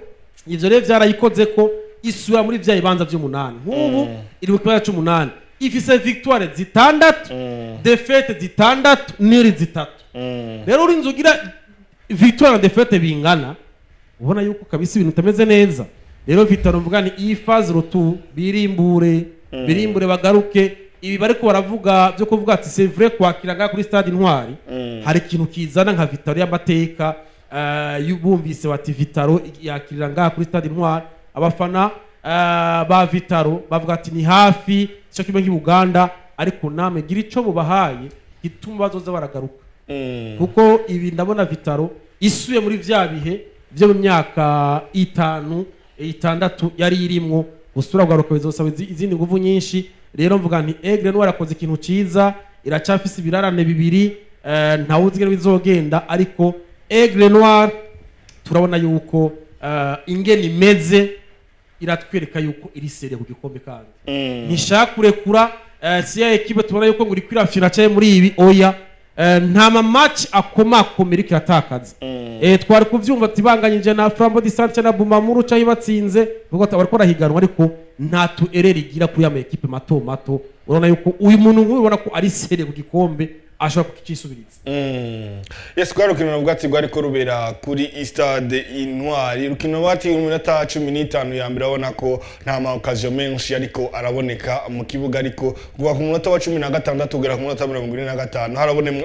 ivyo rero vyarayikoze ko isura muri vya ibanza vy'umunani nk'ubu iri mu kibaya c'umunani ifise victoire zitandatu defete zitandatu niri zitatu rero urinze ugira victoire na defete bingana ubona yuko kabisa ibintu bitameze neza rero Vitalo mvuga ni iyi phase retour birimbure bagaruke ibi bariko baravuga byo kuvuga ati c'est vrai kwakira ngaha kuri Stade Intwari hari ikintu kizana nka Vitalo y'amateka yubumvise bati Vitalo yakirira ngaha kuri Stade Intwari abafana ba Vitalo bavuga ati ni hafi cyo kimwe nk'Uganda ariko name gira ico bubahaye gituma bazoza baragaruka kuko ibi ndabona Vitalo isuye muri vya bihe byo mu myaka 5-6 yari irimwo gusura garuka bizosaba izindi nguvu nyinshi rero mvuga nti Aigle Noir akoze ikintu ciza iracafise ibirarane bibiri ntawuzigera bizogenda ariko Aigle Noir turabona yuko ingene imeze iratwereka yuko iri serie ku gikombe kandi ntishakurekura si ya equipe tubona yuko ngo iri kwirafira cyaye muri ibi oya nta match akomakomera ikiratakaza twari kuvyumva tibanganyije na Flambeau du Centre na Bumamuru cyayi batsinze ubwo tabariko rahiganwa ariko nta tu erreur igira kuri ama equipe mato urabona yuko uyu muntu nkubona ko ari serie ku gikombe ashobora kukisubiriza yes kwa rukino rwati rwari ko rubera kuri Stade Intwari rukino rwati mu minota 15 ya mbere abona ko nta ma occasion menshi ariko araboneka mu kibuga ariko kuva ku munota wa 16 kugera ku munota 25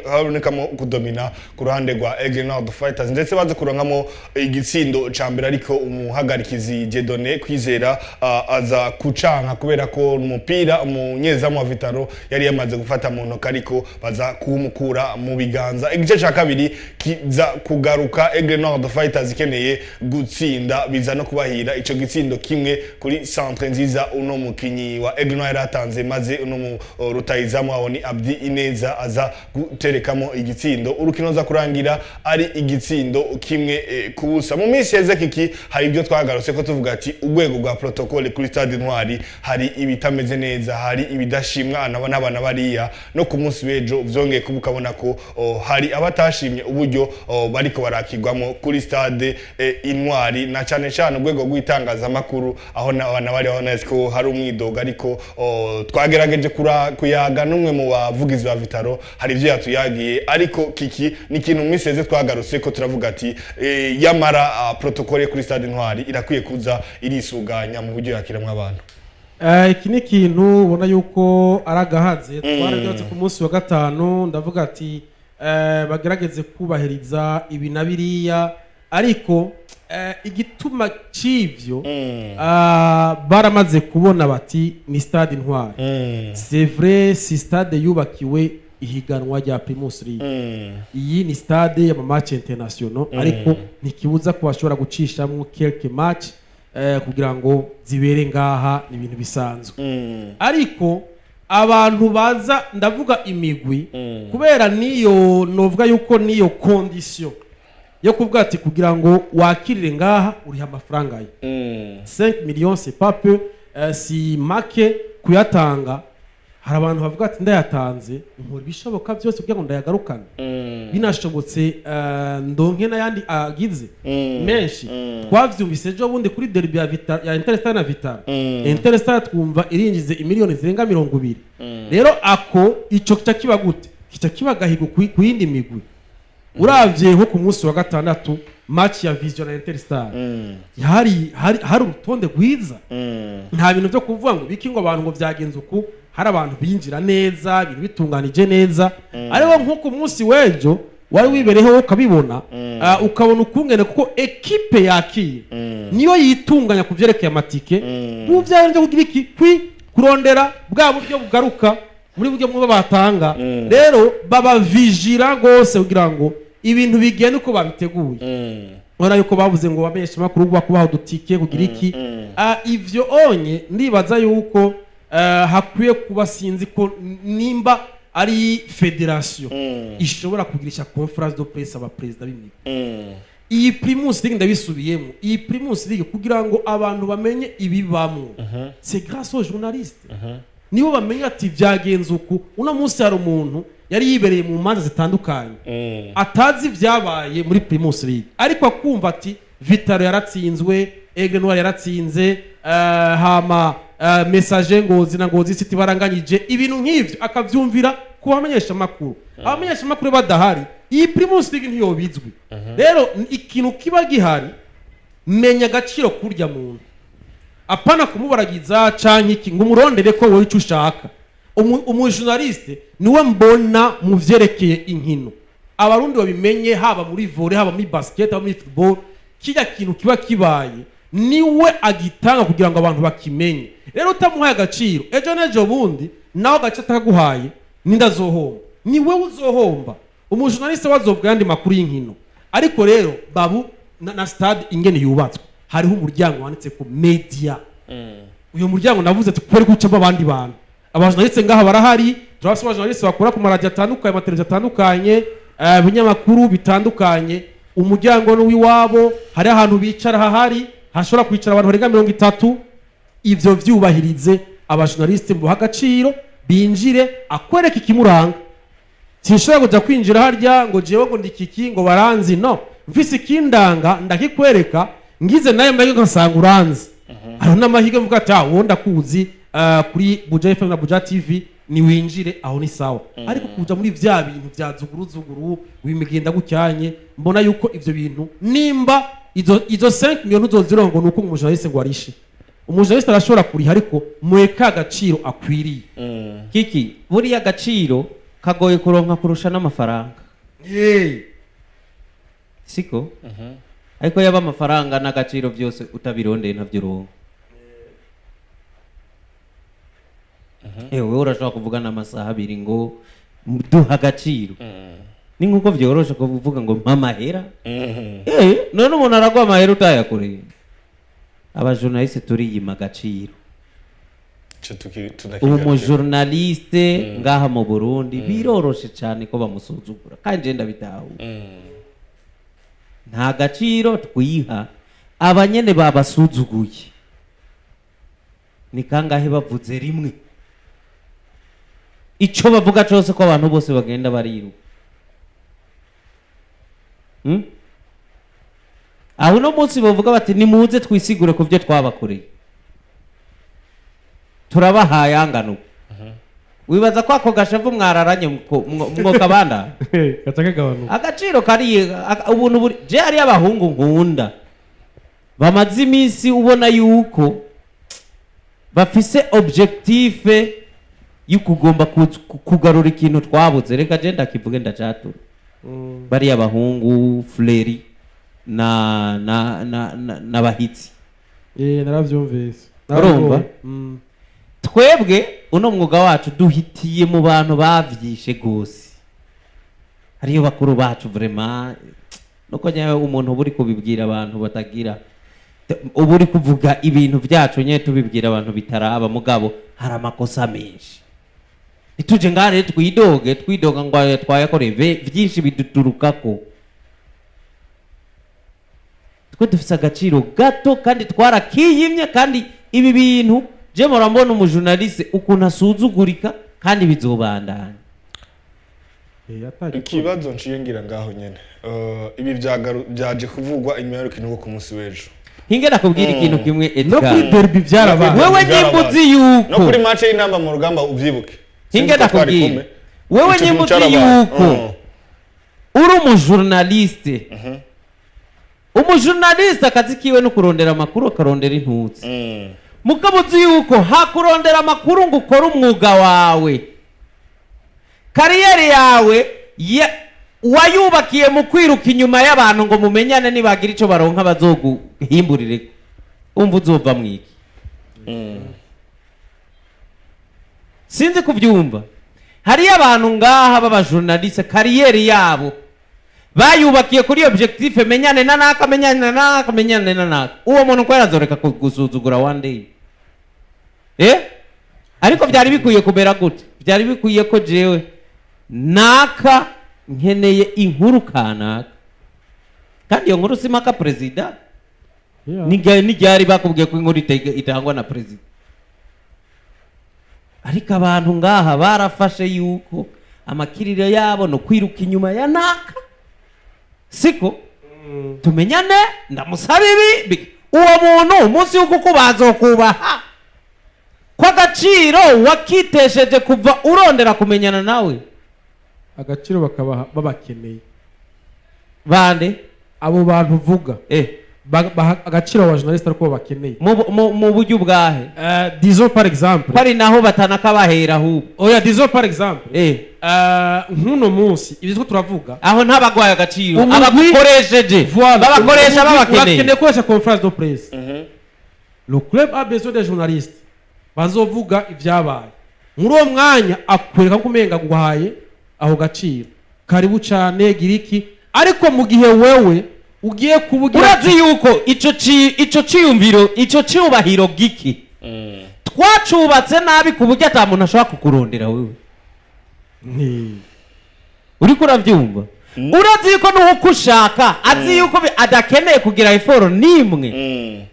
harabonekamo kudomina ku ruhande rwa Aigle Noir Fighters ndetse baze kuronkamo igitsindo ca mbere ariko umuhagarikizi Dieudonné Kwizera aza kucanka kubera ko umupira umunyezamu wa Vitalo yari yamaze gufata mu ntoka ariko baza kumukura mu biganza igice ca kabiri kiza kugaruka Aigle Noir Fighters ikeneye gutsinda biza no kubahira ico gitsindo kimwe kuri centre nziza uno mukinyi wa Aigle Noir yatanze maze uno rutayizamu aho ni Abdi Ineza aza guterekamo igitsindo urukino za kurangira ari igitsindo kimwe kubusa mu minsi yeze kiki hari ibyo twagarutse ko tuvuga ati urwego rwa protocole kuri Stade Intwari hari ibitameze neza hari ibidashimwa n'abana bariya no ku munsi w'ejo byongeye kuba ukabona ko hari abatashimye uburyo bariko barakigwamo kuri stade Intwari na cyane cyane urwego rw'itangazamakuru aho n'abana bari honest ko hari umwidoga ariko twagerageje kuyaga n'umwe mu bavugizi ba Vitaro hari ivyo yatuyagiye ariko kiki ni ikintu miseze twagarutse ko turavuga ati yamara protocole kuri stade Intwari irakwiye kuza irisuganya mu buryo yakiramwe abantu. Iki ni ikintu ubona yuko aragahaze twarabyotse ku munsi wa gatanu ndavuga ati bagerageze kubahiriza ibi na biriya ariko igituma c'ivyo baramaze kubona bati ni stade Intwari c'est vrai si stade yubakiwe ihiganwa rya Primus League iyi ni stade ya match international ariko ntikibuza ko bashobora gucishamwe quelques match kugira ngo zibere ngaha ni ibintu bisanzwe ariko abantu baza ndavuga imigwi kubera niyo novuga yuko niyo condition yo kuvuga ati kugira ngo wakirire ngaha uri amafaranga ye 5 millions c'est pas peu si make kuyatanga hari abantu bavuga ati ndayatanze nkora bishoboka byose kugira ngo ndayagarukane binashobotse ndonke n'ayandi agize menshi twavyumvise ejo bundi kuri derby ya Interstar na Vitaro Interstar twumva irinjize imiliyoni zirenga 200 rero ako ico kiba gute kiba gahigo ku yindi migwi uravye nko ku munsi wa gatandatu match ya Vision na Interstar hari urutonde rwiza nta bintu byo kuvuga ngo bikingo abantu ngo byagenze uku hari abantu binjira neza ibintu bitunganije neza ariko nko ku munsi wejo wari wibereho ukabibona ukabona ukungene kuko equipe yakiye niyo yitunganya kuvyerekeye amatike buvyaye byo kugira iki kurondera bwa buryo bugaruka muri buryo mwe batanga rero baba vigira gose kugira ngo ibintu bigende uko babiteguye ora yuko bavuze ngo bamenyesha makuru bakubaho dutike kugira iki ivyo onye ndibaza yuko hakwiye kuba sinzi ko nimba ari federation ishobora kugirisha conference de presse aba president b'imigwi iyi Primus League ndabisubiyemo iyi Primus League kugira ngo abantu bamenye ibibamwe c'est grâce aux journalistes nibo bamenye ati byagenze uku uno munsi hari umuntu yari yibereye mu manza zitandukanye atazi vyabaye muri Primus League ariko akumva ati Vitaro yaratsinzwe Aigle Noir yaratsinze hama message Ngozi na Ngozi City baranganyije ibintu nk'ivyo akavyumvira kubamenyesha makuru abamenyesha makuru badahari iyi Primus League ntiyobizwe rero ikintu kiba gihari menya agaciro kurya muntu apana kumubaragiza canke iki ngo umurondere ko wowe ico ushaka umujournaliste niwe mbona mu vyerekeye inkino abarundi babimenye haba muri volley haba muri basket haba muri football kijya kintu kiba kibaye niwe agitanga kugira ngo abantu bakimenye rero utamuhaye agaciro ejo nejo bundi nawe gace ataguhaye nindazohomba niwe uzohomba umujournaliste wazovuga yandi makuru y'inkino ariko rero babu na stade ingene yubatswe hariho umuryango wanditse ko media uyo muryango navuze ati kwere guca abandi bantu abajournaliste ngaha barahari turabase abajournaliste bakora ku maradiyo atandukanye amateleviziyo atandukanye ibinyamakuru bitandukanye umuryango n'uwiwabo hari ahantu bicara hahari hashobora kwicara abantu barenga 30 ivyo vyubahirize abajournaliste mu hagaciro binjire akwereka ikimuranga sinshobora kuja kwinjira harya ngo jewe ngo ndikiki ngo baranzi no mfise ikindanga ndakikwereka ngize naye mbaye ngasanga uranzi aho n'amahige mvuga ati wowe ndakuzi kuri Buja FM na Buja TV ni winjire aho ni sawa ariko kuja muri vya bintu vya zuguru wimigenda gucyanye mbona yuko ivyo bintu nimba izo 5 miliyoni uzozirongo nuko umujournaliste ngo arishe umujournaliste arashobora kuriha ariko mweka agaciro akwiriye kiki buriya agaciro kagoye kuronka kurusha n'amafaranga siko ariko yaba amafaranga n'agaciro byose utabirondeye ntavyo uronka wewe urashobora kuvuga n'amasaha abiri ngo duha agaciro ni nkuko vyoroshe kuvuga ngo mpa amahera none umuntu aragwa amahera utayakoreye abajournaliste turiyima agaciro ubu umujournaliste ngaha mu Burundi biroroshe cyane ko bamusuzugura kandi je ndabitaho nta gaciro twiha abanyene babasuzuguye ni kangahe bavuze rimwe ico bavuga cyose ko abantu bose bagenda bariruka. Aho no munsi bavuga bati nimuze twisigure ku byo twabakoreye, turabahaye angano. Wibaza ko ako gashavu mwararanye mwo kabanda gataka gabanuka agaciro kari ubuntu buri je ari abahungu nkunda bamaze iminsi ubona yuko bafise objective y'ukugomba kugarura ikintu twabuze. Reka je ndakivuge ndacatura bari abahungu Fleri na bahitsi naravyumvise urumva. Twebwe uno mwuga wacu duhitiye mu bantu bavyishe gose, hariyo bakuru bacu vraiment nuko nyawe umuntu buri kubibwira abantu batagira uburi kuvuga ibintu byacu nye tubibwira abantu bitaraba mugabo hari amakosa menshi. Ituje ngare twidoga ngo twayakoreye byinshi biduturukako. Twe dufise agaciro gato kandi twarakiyimye, kandi ibi bintu je murambona umujournaliste ukuntu asuzugurika kandi bizobandanya. Ikibazo nshiyengira ngaho nyene ibi byaje kuvugwa inyuma y'urukino ku munsi w'ejo. Hinge nakubwira ikintu kimwe no kuri derby byarabaye, wewe nyimbuzi yuko no kuri match y'intamba mu rugamba ubyibuke. Hinge nakubwira wewe nyimbuzi yuko uri umujournaliste. Umujournaliste akazi kiwe no kurondera amakuru, akarondera intutsi. Mukabuzi yuko hakurondera amakuru ngo ukora umwuga wawe, kariyeri yawe wayubakiye mu kwiruka inyuma y'abantu ngo mumenyane nibagira ico baronka bazoguhimburire. Umva uzova mwiki sinzi kuvyumva. Hari abantu ngaha baba journaliste kariyeri yabo bayubakiye kuri objectif menyane na naka menyane na naka. Uwo muntu ko yarazoreka gusuzugura one day. Ariko byari bikuye kubera gute? Byari bikuye ko jewe naka nkeneye inkuru kanaka, kandi iyo nkuru simaka president nigari bakubwiye ko inkuru itangwa na president. Ariko abantu ngaha barafashe yuko amakiriro yabo no kwiruka inyuma ya naka, siko tumenyane ndamusaba ibi. Uwo muntu umunsi yuko kubazokubaha kwa gaciro wakitesheje kuva urondera kumenyana nawe, agaciro bakaba babakeneye bande abo bantu uvuga agaciro wa journaliste ariko bakeneye mu buryo bwahe. Disons par exemple kwari naho batanaka bahera ahubwo. Oya disons par exemple nkuno munsi ibyo turavuga aho ntabagwaye agaciro abakoresheje babakoresha babakeneye. Bakeneye koresha conference de presse. Le club a besoin de journalistes bazovuga ibyabaye muri uwo mwanya, akwereka ko umenga guhaye aho gaciro karibu cyane giriki. Ariko mu gihe wewe ugiye kubugira urazi yuko ico ciyumviro ico cyubahiro giki twacubatse nabi ku buryo ata muntu ashobora kukurondera wewe. Uri kuravyumva? Urazi yuko nuko ushaka azi yuko adakeneye kugira effort nimwe.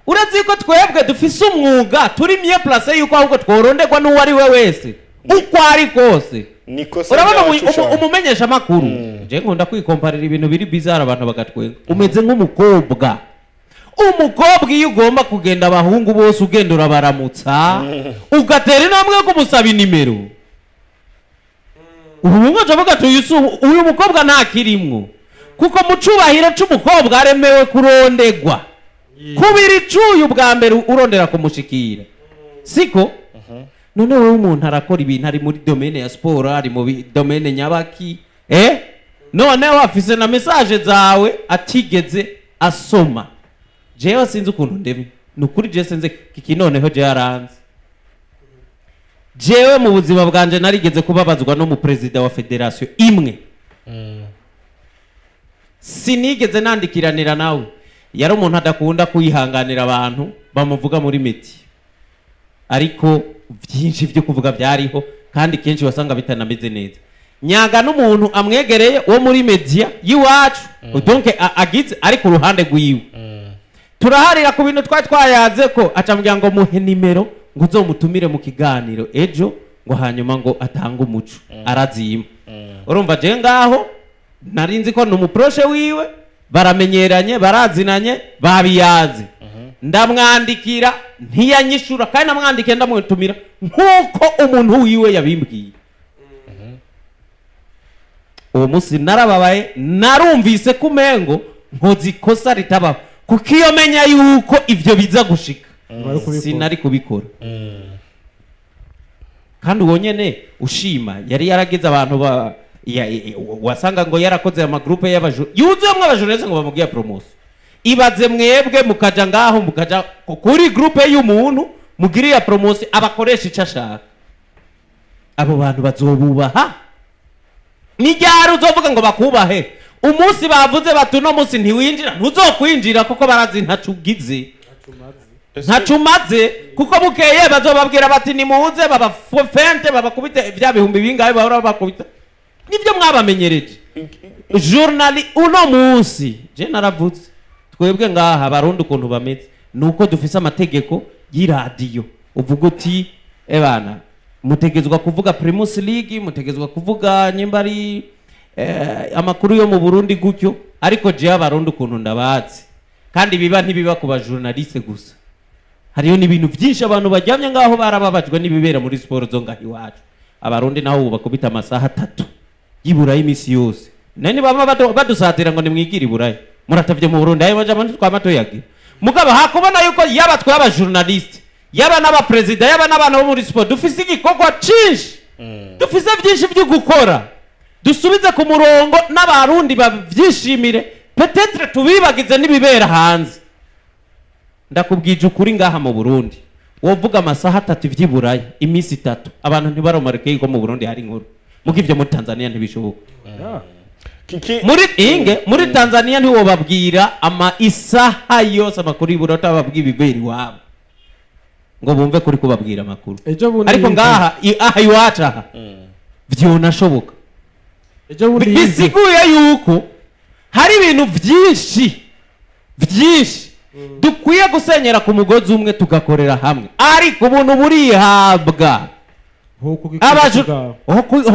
Urazi yuko twebwe dufise umwuga turi mieux placé yuko ahubwo tworonderwa n'uwo ari we wese uko ari kose. Urabona umumenyesha makuru je nkunda kwikomparira ibintu biri bizarre abantu bagatwenga. Umeze nk'umukobwa. Umukobwa iyo ugomba kugenda abahungu bose ugenda urabaramutsa ugatera intambwe yo kumusaba inimero, ubungo javuga uyu mukobwa ntakirimwo kuko mu cubahiro c'umukobwa aremewe kurondegwa kubiri cuyu bwa mbere urondera kumushikira, siko? None wowe umuntu arakora ibintu ari muri domaine ya sport, ari mu domaine nyabaki none wafise na message zawe atigeze asoma. Jewe sinzi ukuntu ndemye nukuri, je senze kiki noneho je yaranze. Jewe mu buzima bwanje narigeze kubabazwa no mu president wa federation imwe. Sinigeze nandikiranira nawe, yari umuntu adakunda kuyihanganira abantu bamuvuga muri media, ariko byinshi byo kuvuga byariho kandi kenshi wasanga bitanameze neza. Nyaga n'umuntu amwegereye wo muri media yiwacu donc agize ari ku ruhande rwiwe. Turaharira ku bintu twayaze ko acambya ngo muhe nimero ngo uzomutumire mu kiganiro ejo ngo hanyuma ngo atanga umuco arazima urumva je ngaho narinzi ko numuproshe wiwe baramenyeranye barazinanye babiyaze ndamwandikira ntiyanyishura kandi namwandikiye ndamwitumira nkuko umuntu wiwe yabimbwiye uwo munsi narababaye narumvise kumengo nkozi kosa ritaba kuko iyo menya yuko ivyo biza gushika sinari kubikora kandi uwo nyene ushima yari yarageze abantu wasanga ngo yarakoze ama groupe yuzuyemwe abajournaliste ngo bamugiye promotion ibaze mwebwe mukaja ngaho mukaja kuri groupe y'umuntu mugiriya promotion abakoresha icashaka abo bantu bazobubaha ni ryari uzovuga ngo bakubahe umunsi bavuze bati no munsi ntiwinjira ntuzokwinjira kuko barazi ntacugize ntacumaze kuko bukeye bazobabwira bati nimuze babafente babakubite vya bihumbi bingahe bahora bakubita nivyo mwabamenyereje journali uno munsi je naravuze twebwe ngaha abarundi ukuntu bameze nuko dufise amategeko y'iradiyo uvuga uti ebana mutegezwa kuvuga Primus League mutegezwa kuvuga nyimbari amakuru yo mu Burundi gutyo ariko je abarundi ukuntu ndabazi kandi biba ntibiba ku bajournaliste gusa hariyo n'ibintu byinshi abantu bajyamye ngaho barababajwe n'ibibera muri sport zo ngaho iwacu abarundi naho bakubita amasaha 3 y'iburayi imisi yose nani bama badusatira ngo nimwigira iburayi muratavye mu Burundi ayo baje abantu twamatoyagira mugaba hakubona yuko yaba twaba journaliste yaba n'aba president yaba n'abana bo muri sport dufise igikorwa cinshi dufise byinshi byo gukora dusubize ku murongo n'abarundi bavyishimire peut-être tubibagize n'ibibera hanze ndakubwije ukuri ngaha mu Burundi wovuga amasaha 3 vy'iburayi imisi 3 abantu ntibaromareke yuko mu Burundi hari inkuru mugivyo muri Tanzania ntibishoboka muri Tanzania ntiwobabwira ama isaha yose amakuru y'Uburundi bababwira ibibera iwabo ngo bumve kuri kubabwira amakuru ariko ngaha aha iwacu aha vyonashoboka bisiguye yuko hari ibintu vyinshi dukwiye gusenyera ku mugozi umwe tugakorera hamwe ariko ubuntu burihabwa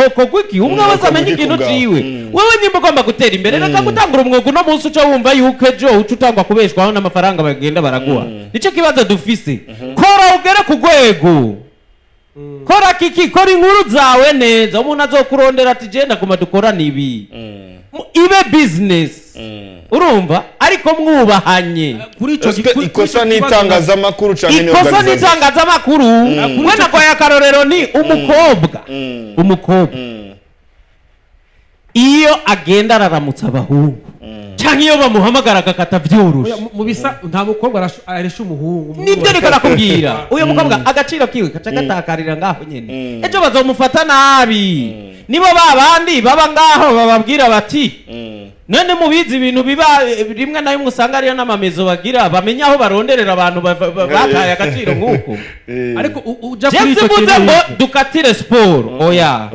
hokogwiki umwe wese amenya ikintu ciwe wewe nyimba ugomba gutera imbere reka gutangura umwuga uno munsi uca wumva yuko ejo uca utangwa kubeshwaho n'amafaranga bagenda baraguha nico kibazo dufise kora ugere ku rwego kora kiki kora inkuru zawe neza umuntu azokurondera ati je ndaguma dukorana ibi ibe business urumva ariko mwubahanye kuri ico ikosa n'itangazamakuru cyane ikosa n'itangazamakuru mwana kwa yakarorero ni umukobwa iyo agenda araramutsa abahungu canke iyo bamuhamagara agakata vyorusha mu bisa nta mukobwa aresha umuhungu nibyo niko nakubwira uyo mukobwa agaciro kiwe kaca gatakarira ngaho nyene ejo bazomufata nabi nibo babandi baba ngaho bababwira bati none mubizi ibintu biba rimwe na rimwe usanga ariyo n'amamezo bagira bamenya aho baronderera abantu bataye agaciro nk'uko ariko uja kuri ico kintu ngo dukatire sport oya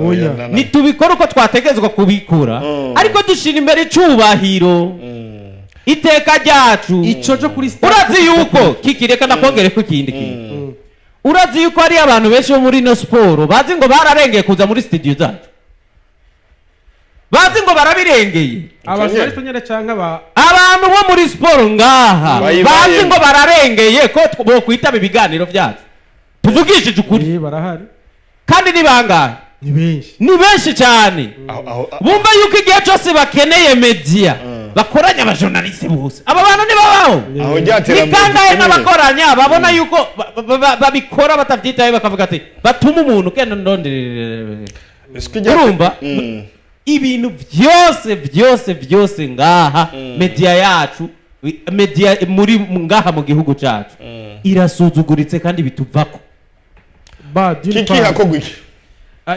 nitubikora uko twategezwa kubikora ariko dushira imbere icubahiro iteka ryacu ico jo kuri urazi yuko kikireka nakongere ko ikindi kintu urazi yuko ari abantu benshi bo muri no sport bazi ngo bararengeye kuza muri studio zacu bazi ngo barabirengeye abasirito nyene canke abantu bo muri sport ngaha bazi ngo bararengeye ko bo kwitaba ibiganiro byacu tuvugishije ukuri barahari kandi ni bangahe ni benshi cyane bumva yuko igihe cyose bakeneye media bakoranya abajournaliste bose aba bantu ni babaho ni kangahe n'abakoranya babona yuko babikora batavyitaye bakavuga ati batuma umuntu kenda ndonderere urumva ibintu byose ngaha media yacu media muri ngaha mu gihugu cyacu irasuzuguritse kandi bituvako kiki hakogwiki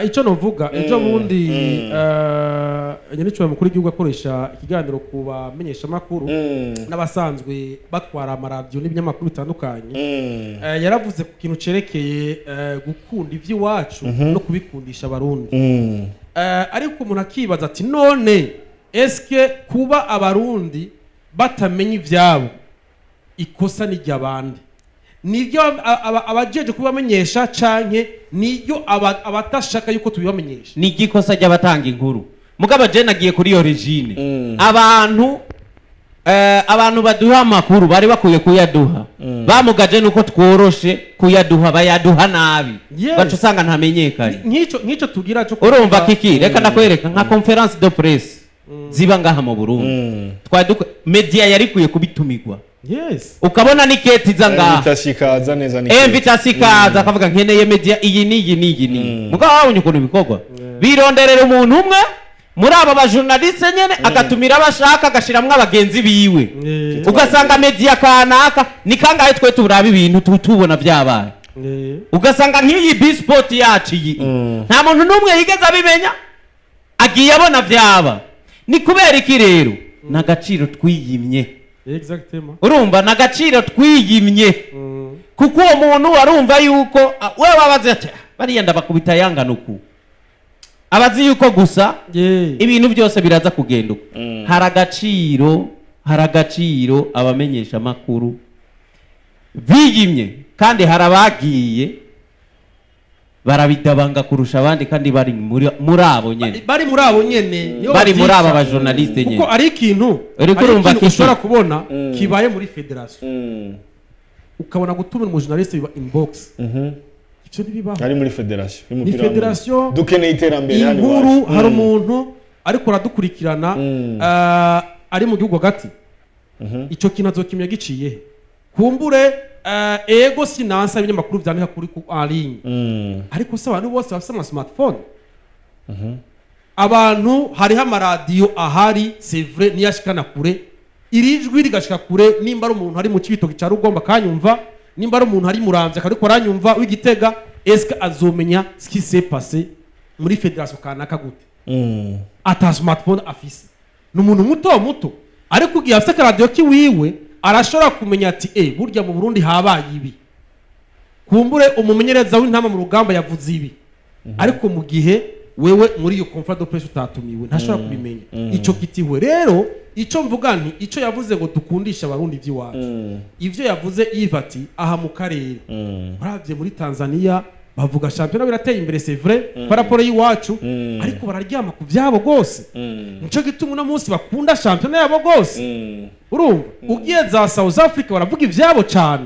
icyo novuga ejo bundi nyine mukuru w'igihugu akoresha ikiganiro ku bamenyesha makuru n'abasanzwe batwara amaradiyo n'ibinyamakuru bitandukanye yaravuze ku kintu cerekeye gukunda ivy'iwacu no kubikundisha abarundi ariko umuntu akibaza ati none eske kuba abarundi batamenya ivyabo ikosa ni ry'abandi nibyo abajeje kubamenyesha canke nibyo abatashaka yuko tubibamenyesha ni igikosa ry'abatanga inkuru mugabo je nagiye kuri iyo regine abantu baduha amakuru bari bakwiye kuyaduha bamugaje nuko tworoshe kuyaduha bayaduha nabi bacu usanga ntamenyekanye nk'icyo tugira cyo urumva kiki reka nakwereka nka conference de presse ziba ngaha mu Burundi media yari kuye kubitumirwa ukabona ni keti za ngaha vitashikaza neza ni vitashikaza akavuga nkeneye media iyi ni mugabo wabonye ukuntu bikorwa bironderera umuntu umwe muri aba bajournaliste nyene agatumira abashaka agashiramwe abagenzi biwe ugasanga media kanaka ni kangahe twe turaba ibintu tubona vyabaye ugasanga nk'iyi B-Sport yacu iyi nta muntu n'umwe yigeze abimenya agiye abona vyaba ni kubera iki rero nagaciro twiyimye urumva nagaciro twiyimye kuko uwo muntu warumva yuko wewe wabaze ati bariya ndabakubita yanganuku abazi yuko gusa ibintu byose biraza kugenda uko hari agaciro abamenyesha makuru biyimye kandi harabagiye barabidabanga kurusha abandi kandi bari muri abo nyene bari muri abo nyene bari muri aba bajournaliste nyene kuko ari ikintu ushobora kubona kibaye muri federation ukabona gutumira umujournaliste biba inbox ivyo ntibibaho ari muri federation ni federation dukeneye iterambere inkuru hari umuntu ariko aradukurikirana ari mu gihugu hagati ico kintu azokimya giciye kumbure ego sinansa ibinyamakuru vyandika kuri en ligne ariko se abantu bose bafite ama smartphone abantu hariho amaradiyo ahari c'est vrai niyashikana kure irijwi rigashika kure nimba ari umuntu hari mu Cibitoke cya Rugomba kanyumva nimba ari umuntu hari Muramvya kariko aranyumva w'Igitega est-ce azomenya ce qui s'est passé muri federation kanaka gute ata smartphone afise n'umuntu muto ariko ugiye afite radio kiwiwe arashobora kumenya ati burya mu Burundi habaye ibi kumbure umumenyereza w'intama mu rugamba yavuze ibi ariko mu gihe wewe muri iyo conference de presse utatumiwe ntashobora kubimenya ico kitiwe rero ico mvuga nti ico yavuze ngo dukundisha abarundi vy'iwacu ivyo yavuze yivati aha mu karere uravye muri Tanzania bavuga championnat birateye imbere c'est vrai par rapport y'iwacu ariko bararyama ku vyabo gose nico gituma no munsi bakunda championnat yabo gose urumva ugiye za South Africa baravuga ivyabo cyane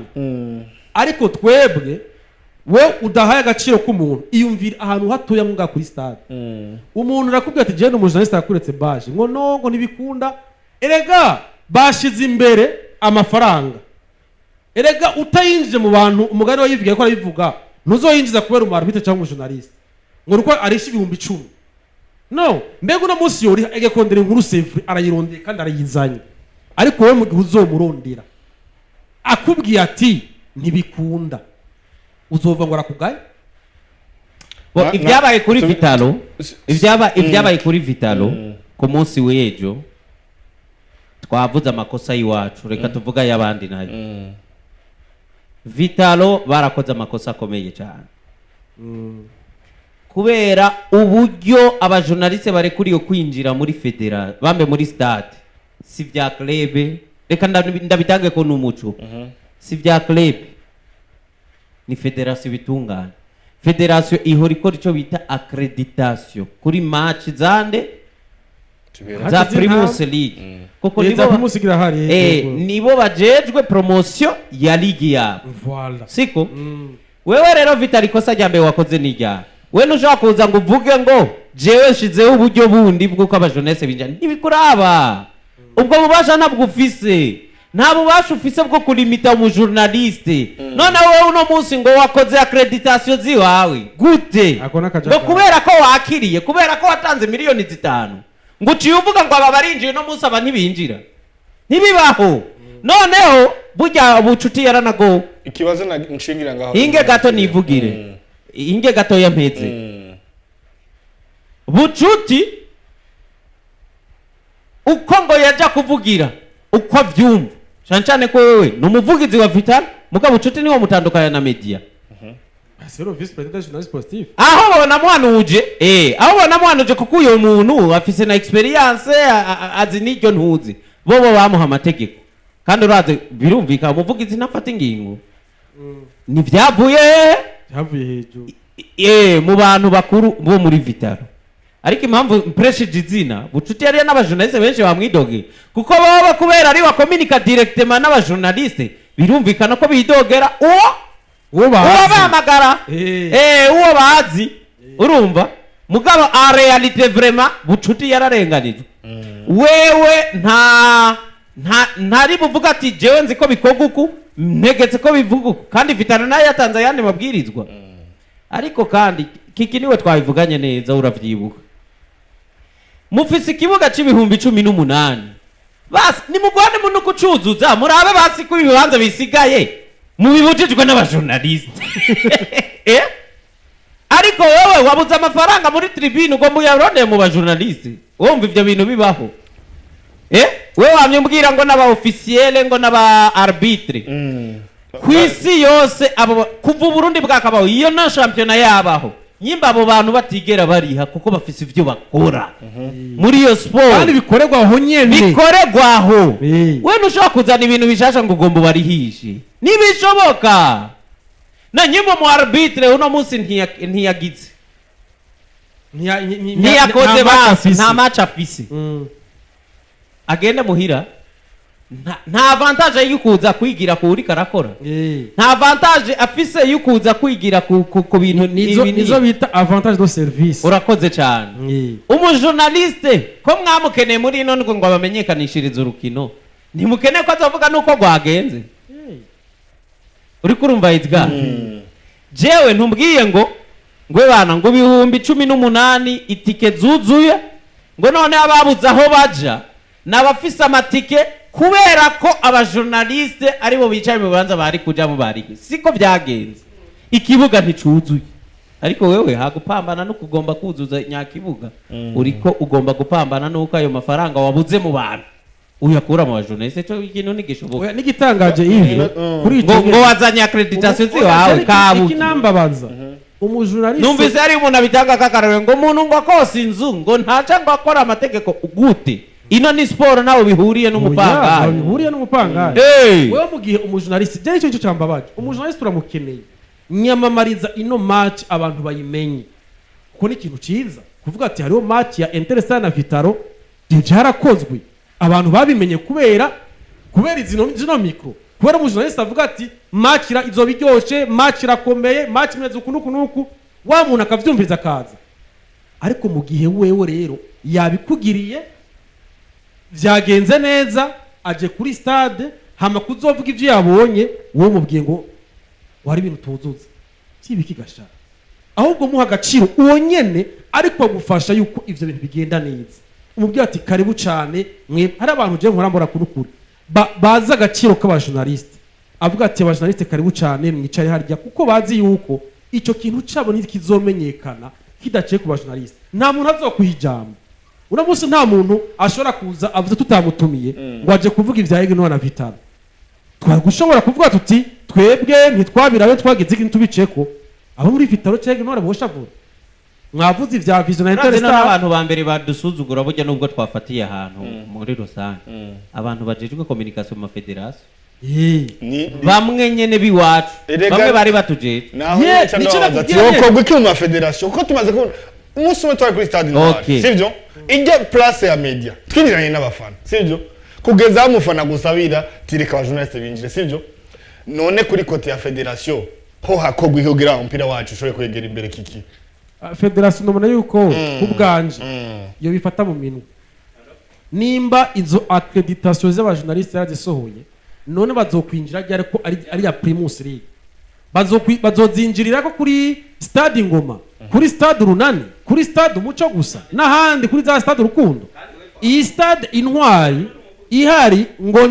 ariko twebwe we udahaye agaciro k'umuntu iyumvira ahantu hatoya ngo kuri stade umuntu rakubwira ati je n'umujournaliste akuretse baje ngo nongo nibikunda erega bashize imbere amafaranga erega utayinjije mu bantu umugani wayivuga ko arabivuga ntuzoyinjiza kubera umarubite cyangwa umujournaliste ngo ruko arisha 10,000 no mbega uno munsi yori egekondera inkuru sevre arayirondeye kandi arayizanye ariko we mu gihe uzomurondera akubwiye ati ntibikunda uzova ngo arakugaye ibyabaye kuri Vitalo ibyabaye kuri Vitalo ku munsi w'ejo twavuze amakosa y'iwacu reka tuvuga y'abandi nayo Vitalo barakoze amakosa akomeye cyane kubera uburyo abajournaliste bare kuri yo kwinjira muri federal bambe muri stade si vya club reka ndabitange ko n'umuco si vya club ni federation bitungana federation ihora ikora ico bita accreditation kuri match zande za Primus League kuko nibo bajejwe promotion ya ligue ya siko wewe rero Vitali kosa jambe wakoze nijya we nushaka kuza ngo uvuge ngo jewe nshizeho uburyo bundi bwuko abajonese binjana ntibikuraba ubwo bubasha ntabwo ufise nta bubasha ufise bwo kulimita umujournaliste none wowe uno munsi ngo wakoze accreditation ziwawe gute ngo kubera ko wakiriye kubera ko watanze miliyoni 5 ngo uciye uvuga ngo aba barinjiye no munsi aba ntibinjira ntibibaho noneho burya bucuti yaranago ikibazo nshingira ngaho inge gato nivugire inge gato yampeze bucuti uko ngo yaja kuvugira uko vyumva cyane ko wewe numuvugizi wa Vital muka bucuti niwo mutandukanya na media Sero vice president journalist positif aho bona mwanuje aho bona mwanuje kuko uyo muntu afise na experience azi niryo ntuzi bobo bamuha amategeko kandi uraze birumvika umuvugizi nafata ingingo nivyavuye yavuye hejuru mu bantu bakuru bo muri Vitaro ariko impamvu mpresheje izina Bucuti yari n'abajournaliste benshi bamwidoge kuko baba kubera ari bakomunika directement n'abajournaliste birumvikana ko bidogera uwo bahamagara uwo bazi urumva mugabo a realite vraiment Bucuti yararenganije wewe ntari buvuga ati jewe nzi ko bikorwa uku ntegetse ko bivuga uku kandi Vitaro nayo yatanze ayandi mabwirizwa ariko kandi kiki niwe twabivuganye neza uravyibuka mufise ikibuga c'ibihumbi 18 basi nimugwane muno kucuzuza murabe basi ko ibibanza bisigaye mubibujijwe n'abajournaliste ariko wewe wabuze amafaranga muri tribune ngo muyarondeye mu bajournaliste wumva ivyo bintu bibaho wewe wamyumbwira ngo n'aba officiel ngo n'aba arbitre kwisi yose abo kuva Burundi bwakabaho iyo na championnat yabaho nyimba abo bantu batigera bariha kuko bafise ivyo bakora muri iyo sport kandi bikorerwa aho nyene bikorerwa aho we nushaka kuzana ibintu bishasha ngo ugomba barihishe nibishoboka na nyimba mu arbitre uno munsi ntiyagize ntiyakoze basi nta match afise agenda muhira nta avantage y'ukuza kwigira kuri karakora nta avantage afise y'ukuza kwigira ku bintu nizo bita avantage de service urakoze cyane umujournaliste ko mwamukeneye muri ino ngo abamenyekanishirize urukino ntimukeneye ko azavuga nuko rwagenze uri kurumva Edgar jewe ntumbwiye ngo bana ngo 18 itike zuzuye ngo none ababuze aho baja n'abafise amatike kubera ko abajournaliste aribo bicaye mu banza bari kuja mu bari siko byagenze ikibuga nticuzuye ariko wewe hagupambana no kugomba kuzuza nyakibuga uriko ugomba gupambana nuko ayo mafaranga wabuze mu bantu uyakura mu bajournaliste cyo ikintu nigishoboka nigitangaje ivyo kuri ngo wazanye accreditation ziwawe kabu ikinambabaza umujournaliste numvise ari umuntu abitanga kakarawe ngo umuntu ngo akose inzu ngo ntaca ngo akora amategeko gute ino ni sport nawe bihuriye n'umupangari bihuriye n'umupangari wewe mu gihe umujournaliste je icyo cyambabaje umujournaliste uramukeneye nyamamariza ino match abantu bayimenye kuko ni ikintu ciza kuvuga ati hariho match ya Interestare na Vitaro byarakozwe abantu babimenye kubera zino micro kubera umujournaliste avuga ati match izoba iryoshe match irakomeye match imeze ukunuku wa muntu akavyumviriza akaza ariko mu gihe wewe rero yabikugiriye vyagenze neza aje kuri stade hama kuzovuga ivyo yabonye wowe mubwiye ngo wari ibintu tuzuza kibiki gashara ahubwo muha agaciro uwo nyene ariko agufasha yuko ivyo bintu bigenda neza umubwiye ati karibu cyane mwe hari abantu je nkorambora kurukuri baza agaciro k'abajournaliste avuga ati abajournaliste karibu cyane mwicare harya kuko bazi yuko ico kintu cabo ntikizomenyekana kidaciye ku bajournaliste nta muntu azokwijambo uramusi nta muntu ashobora kuza avuze tutamutumiye ngo aje kuvuga ivya Egno na Vitaro twagushobora kuvuga tuti twebwe ntitwabirabe twagize ikintu tubiceko abo muri Vitaro cyangwa Egno boshavura mwavuze ivya Vision na Interestare n'abantu ba mbere badusuzugura burya nubwo twafatiye ahantu muri rusange abantu bajejwe communication mu federation bamwe nyene biwacu bamwe bari batujeje nico ko mu federation ko tumaze ko umunsi umwe twari kuri stade Intwari sivyo ijya place ya media twinjiranye n'abafana sivyo kugeza amufana gusabira tireka abajournaliste binjire sivyo none kuri kote ya federation ho hakogwa kugira umupira wacu ushobore kwegera imbere kiki federation nobona yuko kubganje yo bifata mu minwe nimba izo accreditation z'abajournaliste yazisohoye none bazokwinjira ryari ko ari ya Primus League bazozinjirira ko kuri stade Ngoma kuri stade Runani kuri stade Umuco gusa n'ahandi kuri za stade Rukundo iyi stade Intwari ihari ngo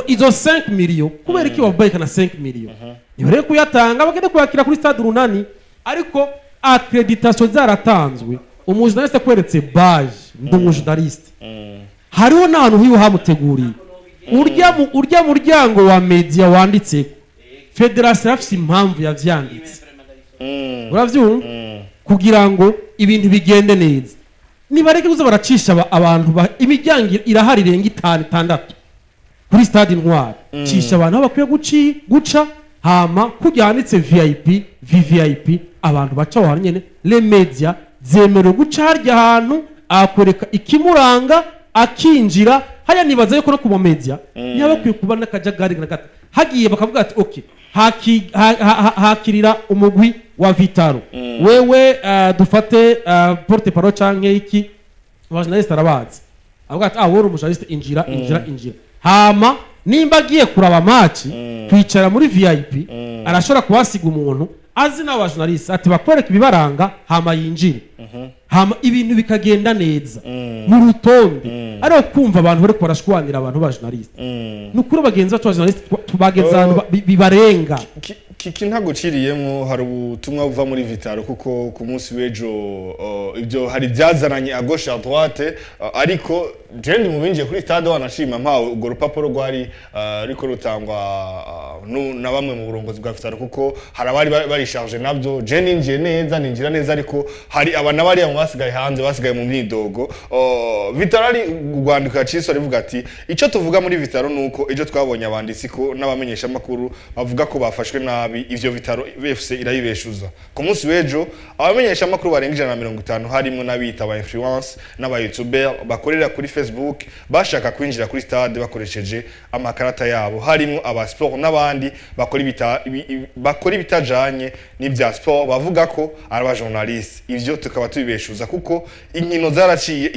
izo 5 million kubera iki babayika na 5 million yore kuyatanga bagende kuyakira kuri stade Runani ariko accreditation zaratanzwe umujournaliste kweretse badge ndumujournaliste hariho n'ahantu hiyo hamuteguriye urya muryango wa media wanditse federation afise impamvu yavyanditse uravyumva kugira ngo ibintu bigende neza nibareke kuza baracisha abantu imijyango irahari renga 5-6 kuri stade Intwari cisha abantu bakwiye guca hama kujya handitse VIP VVIP abantu baca aho nyene les media zemerewe guca harya ahantu akwereka ikimuranga akinjira haya nibaza yuko no ku media niba bakwiye kuba n'akajagari na gato hagiye bakavuga ati okay hakirira umugwi wa Vitaro wewe dufate porte parole canke iki abajournaliste arabazi avuga ati wowe umujournaliste injira hama nimba agiye kuraba match kwicara muri VIP arashobora kubasiga umuntu azi n'abajournaliste ati bakwereka ibibaranga hama yinjire hama ibintu bikagenda neza mu rutonde ari kumva abantu bari barashwanira abantu ba journaliste nukuri bagenza bacu journaliste tubagezana bibarenga kiki ntago ciriyemo hari ubutumwa buva muri Vitaro kuko ku munsi w'ejo ibyo hari byazananye à gauche à droite ariko jendi mu binje kuri stade wanashima mpawe ugo rupapuro rwari riko rutangwa na bamwe mu burongozi bwa Vitaro kuko hari abari bari charge nabyo jendi nje neza ninjira neza ariko hari abana bari mu basigaye hanze basigaye mu myidogo Vitaro ari rwandika ciso rivuga ati ico tuvuga muri Vitaro nuko ejo twabonye abanditsi ko n'abamenyesha makuru bavuga ko bafashwe nabi ivyo Vitaro FC irayibeshuza ku munsi w'ejo abamenyesha makuru barenga 150 harimo n'abita aba influence n'aba youtuber bakorera kuri Facebook bashaka kwinjira kuri stade bakoresheje amakarata yabo harimo aba sport n'abandi bakora ibitajanye n'ibya sport bavuga ko ari aba journaliste ivyo tukaba tubibeshuza kuko inkino zaraciye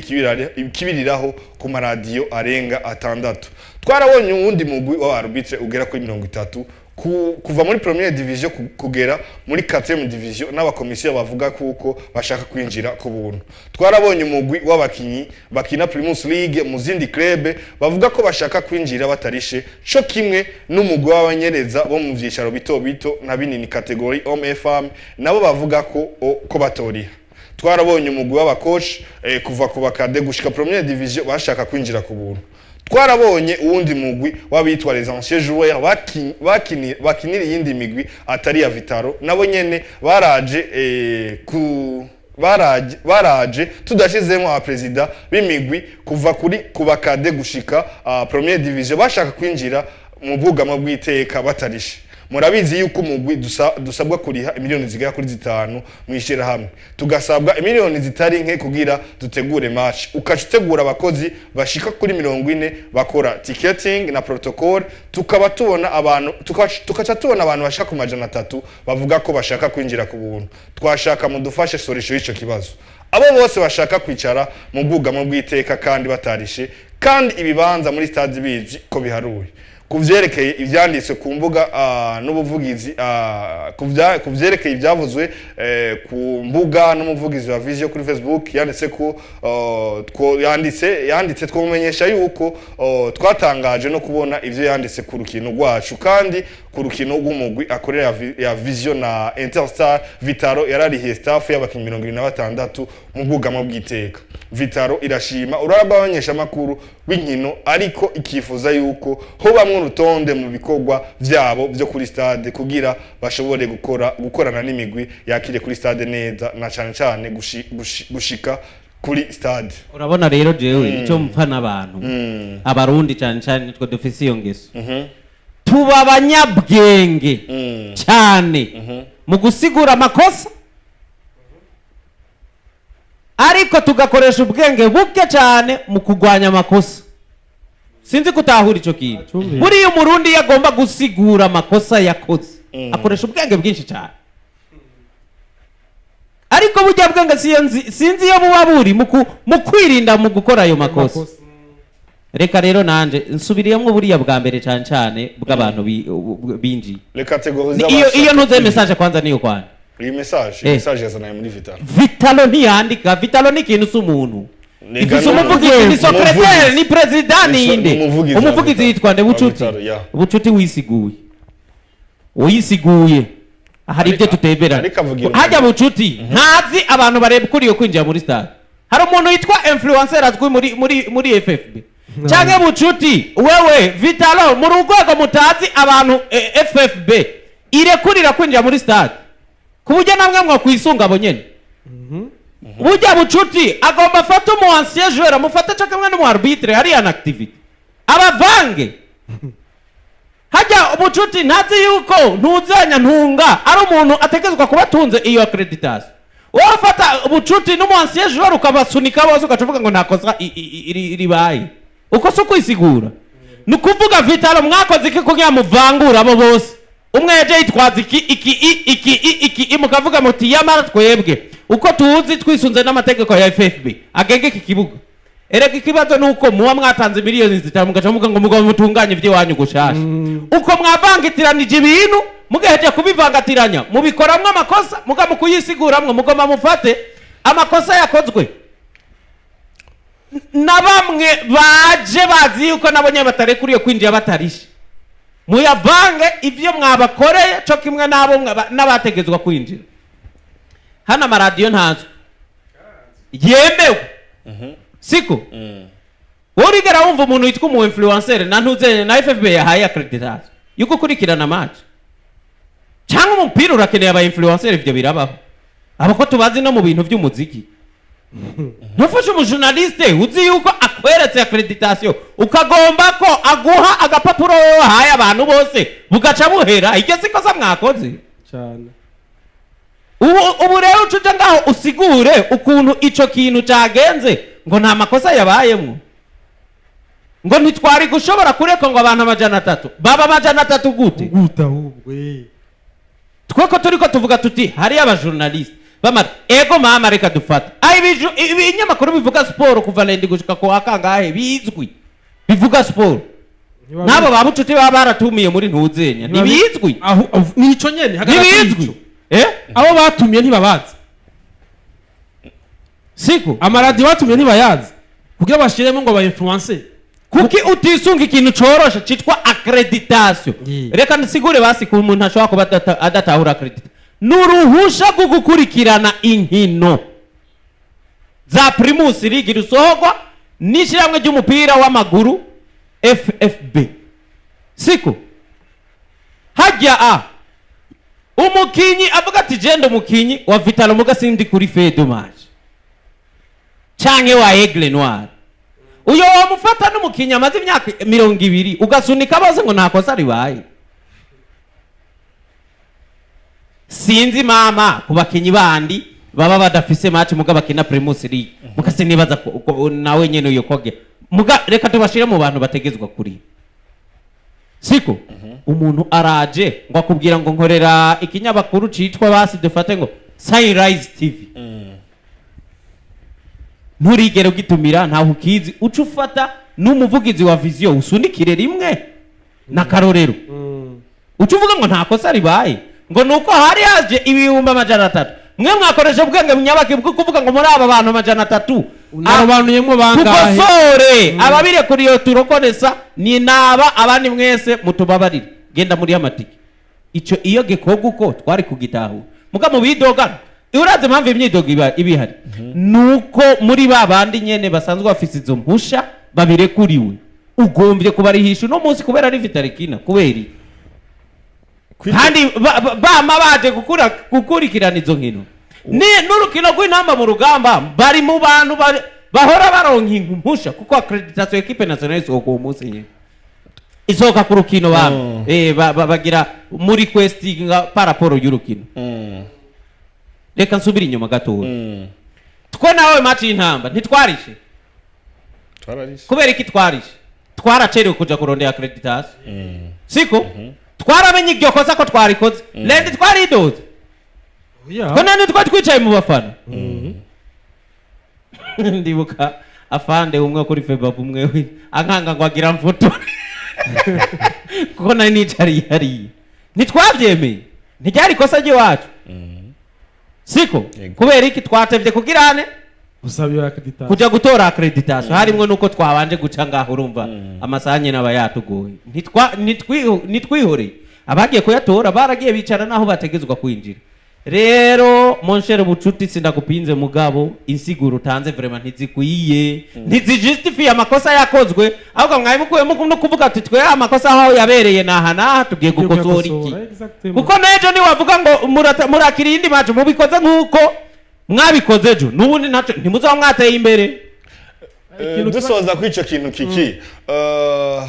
ikibiriraho ku maradiyo arenga 6 twarabonye uwundi mugwi wa arbitre ugera kuri 30 kuva muri première division kugera muri 4e division n'abakomisiyo bavuga kuko bashaka kwinjira ku buntu twarabonye umugwi w'abakinyi bakina Primus League mu zindi club bavuga ko bashaka kwinjira batarishe cyo kimwe n'umugwi w'abanyereza bo mu vyicaro bito na binini category homme et femme nabo bavuga ko batoriha twarabonye umugwi w'abacoach kuva ku bakade gushika première division bashaka kwinjira ku buntu twarabonye uwundi mugwi wabitwa les anciens joueurs bakinira yindi migwi atari ya Vitaro nabo nyene baraje tudashizemo a president b'imigwi kuva kuri kubakade gushika première division bashaka kwinjira mu bwugamo bw'iteka batarishe murabizi yuko umugwi dusabwa kuriha miliyoni zigera kuri 5 mwishira hamwe tugasabwa miliyoni zitari nke kugira dutegure match ukacitegura abakozi bashika kuri 40 bakora ticketing na protocol tukaba tubona abantu tukaca tubona abantu bashaka ku majana 3 bavuga ko bashaka kwinjira ku buntu twashaka mudufashe solution y'ico kibazo abo bose bashaka kwicara mu bwugamo bw'iteka kandi batarishe kandi ibibanza muri stade bizi ko biharuye kuvyerekeye ivyanditse ku mbuga n'ubuvugizi kuvyerekeye ivyavuzwe ku mbuga n'umuvugizi wa Vision kuri Facebook yanditse ko yanditse twomenyesha yuko twatangaje no kubona ivyo yanditse ku rukino rwacu kandi ku rukino rw'umugwi akorera ya Vision na Interstar Vitaro yararihiye staff y'abakinyi 26 mu bwugamo bw'iteka Vitaro irashima urababanyesha makuru w'inkino ariko ikifuza yuko ho bamwe urutonde mu bikorwa vyabo byo kuri stade kugira bashobore gukorana n'imigwi yakire kuri stade neza na cyane gushika kuri stade urabona rero jewe ico mpfa n'abantu abarundi cyane nitwe dufise iyo ngeso tuba abanyabwenge cyane mu gusigura amakosa ariko tugakoresha ubwenge buke cyane mu kugwanya amakosa sinzi kutahura ico kintu muri uyu murundi yagomba gusigura amakosa yakoze akoresha ubwenge bwinshi cyane ariko burya bwenge sinzi iyo buba buri mu kwirinda mu gukora ayo makosa reka rero nanje nsubiriyemo buriya bwa mbere cyane bw'abantu binji iyo ntuze message kwanza niyo kwanda iyi message yazanaye muri Vitalo ntiyandika Vitalo ni ikintu c'umuntu ifise umuvugizi ni secrétaire ni president ninde umuvugizi yitwa nde Bucuti wisiguye hari ibyo tutebera hajya Bucuti ntazi abantu barebukuriye kwinjira muri stade hari umuntu yitwa influencer azwi muri FFB cyangwa Bucuti wewe Vitalo mu rugwego mutazi abantu FFB irekurira kwinjira muri stade kuburyo namwe mwa kwisunga abo nyene burya Bucuti agomba fata umu ancien joueur amufata cakamwe no mu arbitre hari an activity abavange hajya ubucuti ntazi yuko ntuzanya ntunga ari umuntu ategerezwa kuba atunze iyo accreditation. Wafata ubucuti n'umunsi joueur ukabasunika bose ugacuvuga ngo ntakosa ribaye uko so kwisigura nukuvuga Vitalo mwakoze iki kugira muvangura abo bose umwe yaje yitwaza iki mukavuga muti yamara twebwe uko tuzi twisunze n'amategeko ya FFB agenge iki kibuga. Erega ikibazo nuko muwa mwatanze miliyoni zitanu mugaca muvuga ngo mugabo mutunganye ivyo wanyu gushasha uko mwavangitiranyije ibintu mugaheje kubivangatiranya mubikoramwe amakosa muga mukuyisiguramwe mugoma mufate amakosa yakozwe na bamwe baje bazi yuko nabonye batarekuriye kwinjira batarishe muyavange ivyo mwabakoreye cyo kimwe nabo n'abategezwa kwinjira. Hana amaradiyo ntazo yemewe siko urigera wumva umuntu witwa umu influencer na ntuze na FFB yahaye accreditation yuko kurikirana match cyangwa umupira urakeneye aba influencer ivyo birabaho abako tubazi no mu bintu by'umuziki. Ntufashe umujournaliste uzi yuko akweretse accreditation ukagomba ko aguha agapapuro wahaye abantu bose bugaca buhera icyo sikoza mwakoze cyane. Ubu rero ucuja ngaho usigure ukuntu ico kintu cagenze ngo nta makosa yabayemo ngo ntitwari gushobora kureka ngo abantu 300 baba 300 gute gutahubwe tweko turiko tuvuga tuti hari abajournaliste bamara ego mama reka dufata ibinyamakuru bivuga sport kuva lendi gushika ko akangahe bizwi bivuga sport nabo babucuti baba baratumiye muri ntuzenya ntibizwi nico nyene ntibizwi abo batumiye ntibabazi siko amaradiyo batumiye ntibayazi kugira bashiremo ngo ba influencer kuki utisunga ikintu corosha citwa accreditation. Reka nsigure basi ku umuntu ashobora kuba adatahura accreditation nuruhusha gukurikirana inkino za Primus League rusohogwa nishiramwe ry'umupira w'amaguru FFB siko hajya umukinyi avuga ati genda umukinyi wa Vitalo mugasindi kuri fede match canke wa Aigle Noir uyo wamufata n'umukinyi amaze imyaka 200 ugasunika bose ngo ntakosa ribaye. Sinzi mama kubakinyi bandi baba badafise match muga bakina Primus League mukase nibaza nawe nyene uyo koge muga reka tubashire mu bantu bategezwa kuri siko umuntu araje ngo akubwira ngo nkorera ikinyabakuru citwa basi dufate ngo Sunrise TV nturigere ugitumira nta ukizi ucufata n'umuvugizi wa Vision usunikire rimwe na karorero ucuvuga ngo nta kosa ribaye ngo nuko hari yaje ibihumbi 300 mwe mwakoresha ubwenge munyabaki bwo kuvuga ngo muri aba bantu 300 abanuyemo bangahe tukosore ababire kuri yo turokonesa ni naba abandi mwese mutubabarire genda muri amatike ico iyo gekoga uko twari kugitaho muga mu bidoga uraze mpamvu imyidogo ibihari nuko muri babandi nyene basanzwe bafise izo mpusha babirekuriwe ugombye kubarihisha no munsi kubera ari Vitalikina kuberi kandi bama baje gukurikirana izo nkino ni n'urukino rw'intamba mu rugamba bari mu bantu bahora baronka impusha kuko accreditation equipe nationale isoko uwo munsi nyene isoka ku rukino bagira muri questing paraporo y'urukino. Reka nsubira inyuma gato two nawe match y'intamba ntitwarishe kubera iki twarishe twaracerewe kuja kurondera accreditation siko twaramenye iryo kosa ko twarikoze lendi twaridoze ko nani twicaye mu bafana ndibuka afande umwe kuri Facebook umwe ankanga ngo agira mfoto kuko nani nicari yari ntitwavyemeye ntiryari kosa rye wacu siko kubera iki twatevye kugirane usabye accreditation kuja gutora accreditation harimwe nuko twabanje guca ngaho urumva amasanye n'abayatugoye nitwihore abagiye kuyatora baragiye bicara naho bategezwa kwinjira. Rero monshero bucuti sindakupinze mugabo insiguro utanze vraiment ntizikwiye ntizijustify amakosa yakozwe ahubwo mwayimukuye no kuvuga ati twe amakosa aho yabereye naha tugiye gukosora iki kuko nejo ni wavuga ngo murakiri indi match mubikoze nkuko mwabikoze ejo nubundi naco ntimuzo mwateye imbere dusoza kuri ico kintu kiki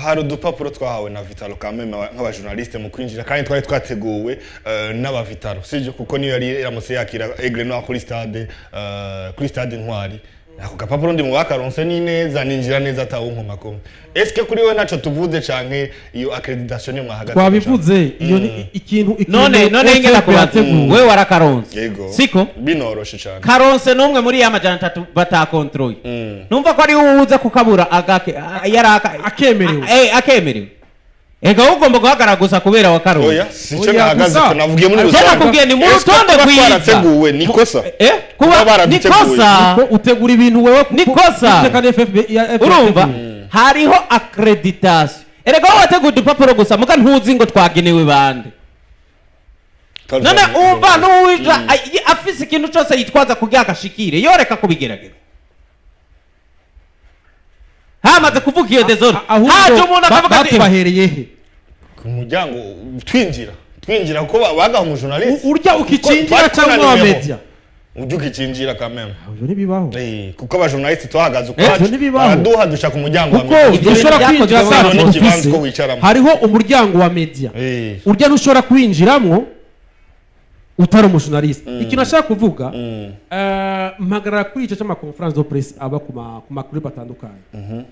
hari udupapuro twahawe na Vitalo kameme nk'abajournaliste mu kwinjira kandi twari twateguwe n'aba Vitalo sivyo kuko niyo yari iramutse yakira Aigle Noir kuri stade Ntwari ako gapapuro ndi mu bakaronse ni neza ninjira neza atawunkoma komwe eske kuri we naco tuvuze canke iyo accreditation yo mwahagaze twabivuze iyo ni ikintu none ngenda kubatse wewe warakaronse siko binoroshe cyane karonse numwe muri ya majana 3 bata control numva ko ari uza kukabura agake yaraka akemerewe akemerewe ega ugomba guhagaraguza kubera wa karonse oya sico nahagaze ko navugiye muri rusange nakubwiye ni mu rutonde rw'arateguwe nikosa kuba nikosa ko utegura ibintu wewe nikosa urumva hariho accreditation erega wateguye udupapuro gusa muga ntuzi ngo twagenewe bande none umva n'uwija afise ikintu cyose yitwaza kugira agashikire yoreka kubigerageza hamaze kuvuga iyo desordre haje umuntu akavuga ati bahereye he ku muryango twinjira ko baga mu journaliste urya ukicinjira cyangwa wa media urya ukicinjira kameme ibyo nibibaho kuko aba journaliste twahagaze ukwacu baraduha dushaka umuryango wa media ibyo ushobora kwinjira saa hariho umuryango wa media urya ntushobora kwinjiramo utari umujournaliste ikintu ashaka kuvuga mpagarara kuri icyo cy'amaconference de presse aba ku makuru batandukanye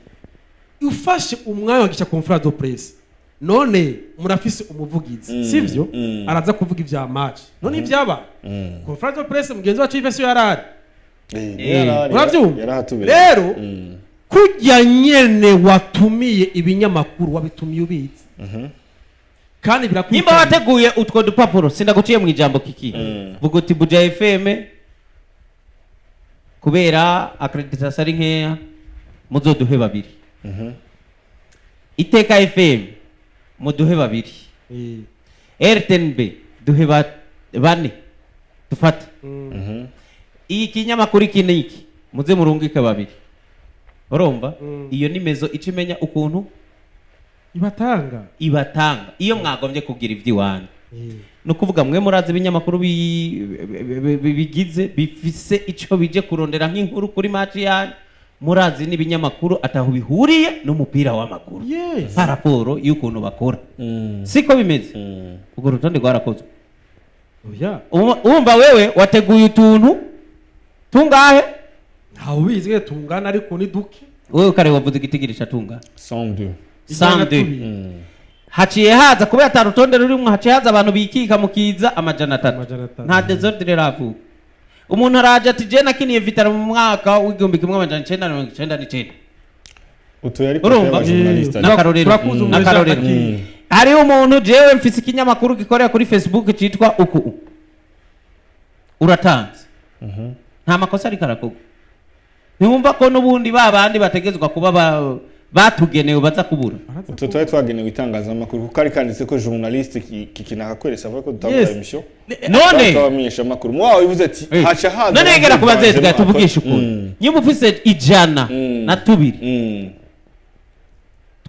ufashe umwanya wa gica conference de presse none murafise umuvugizi sivyo araza kuvuga ivya match none ivyaba conference de presse mugenzi wacu Yves yarari uravyumva rero kujya nyene watumiye ibinyamakuru wabitumiye ubizi kandi birakwita nimba wateguye utwo dupapuro sindaguciye mu ijambo kiki vuga uti Buja FM kubera accreditation ari nkeya muzoduhe babiri Iteka FM muduhe babiri RTNB duhe bane dufata iyi kinyamakuru iki niki muze murungike babiri urumva iyo nimezo icimenya ukuntu ibatanga iyo mwagombye kugira ivy'iwanyu no kuvuga mwe murazi ibinyamakuru bigize bifise ico bije kurondera nk'inkuru kuri match yanyu murazi n'ibinyamakuru ataho bihuriye n'umupira w'amaguru raporo y'ukuntu bakora siko bimeze ubwo rutonde rwarakozwe umva wewe wateguye utuntu tungahe ntawe ubizwe tungana ariko ni duke wewe kare wavuze igitigirisha tunga 102 haciye haza kubera atarutonde rurimwe haciye haza abantu bikika mukiza amajana 3 nta desordre ravuga umuntu araje ati je nakiniye Vitalo mu mwaka w'igihumbi kimwe amajana 999 utoyari urumva nakarorero hari umuntu jewe mfise ikinyamakuru gikorera kuri Facebook citwa uku uratanze nta makosa ari karakoga ntiwumva ko n'ubundi babandi bategezwa kuba batugenewe baza kubura utwo twari twagenewe itangazamakuru kuko ari kanditse ko journaliste kikinakakweresa avuga ko dutanga emission none twabamenyesha amakuru mwawe bivuze ati haca haza none ngera kubazezga tuvugisha ukuri nyuma ufise 102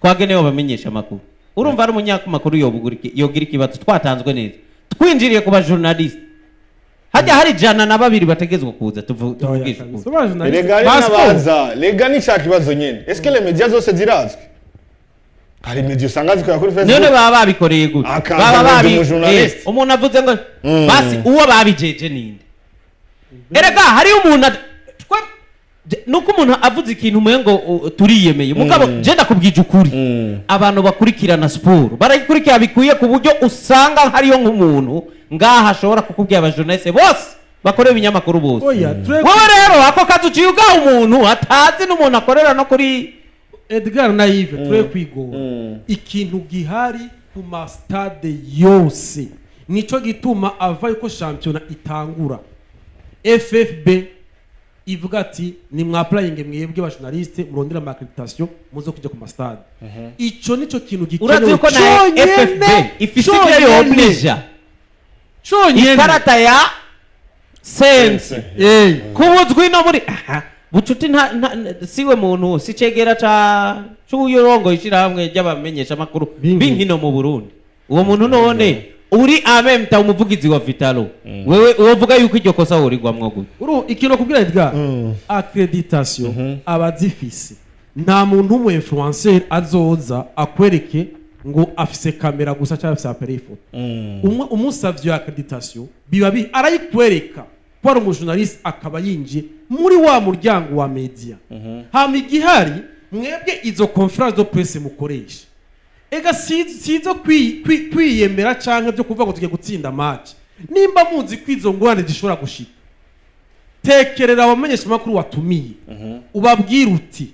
twagenewe bamenyesha amakuru urumva ari umunyamakuru yogira ikibazo twatanzwe neza twinjiriye ku ba journaliste hajya hari 102 bategezwa kuza tuvugisha lega ni cha kibazo nyene eske les médias zose zirazwe hari media usanga zikora kuri Facebook none baba babikoreye gute baba babi umuntu avuze ngo basi uwo babijeje ninde erega hari umuntu nuko umuntu avuze ikintu umengo turiyemeye mugabo je ndakubwije ukuri abantu bakurikirana sport barayikurikira bikuye ku buryo usanga hariyo nk'umuntu ngaha ashobora kukubwira abajournaliste bose bakorera ibinyamakuru bose wowe rero ako kazi uciye umuntu atazi n'umuntu akorera no kuri Edgar na Yves turi kwigora ikintu gihari ku ma stade yose nico gituma ava yuko championnat itangura FFB ivuga ati ni mwaplaying mwebwe ba journaliste murondera ma accreditation muzo kujya ku ma stade ico nico kintu gikenewe urazi yuko na FFB ifise yo oblige ikarata ya sense kubuzwi no muri bucuti siwe muntu si cegera c'uyorongo ishira hamwe ry'abamenyesha makuru binkino mu Burundi uwo muntu none uri amemta umuvugizi wa Vitalo wewe uvuga yuko iryo kosa urigwamwo gute ikintu kubwira Edgar accreditation abazifise nta muntu umwe influencer azoza akwereke ngo afise kamera gusa cyangwa afise appareil photo umusavye accreditation biba arayikwereka ko ari umujournaliste akaba yinjiye muri wa muryango wa media hama igihari mwebwe izo conference de presse mukoresha ega sizo kwiyemera canke byo kuvuga ngo tugiye gutsinda match nimba muzi kwizo ngwane zishobora gushika tekerera abamenyesha makuru watumiye ubabwira uti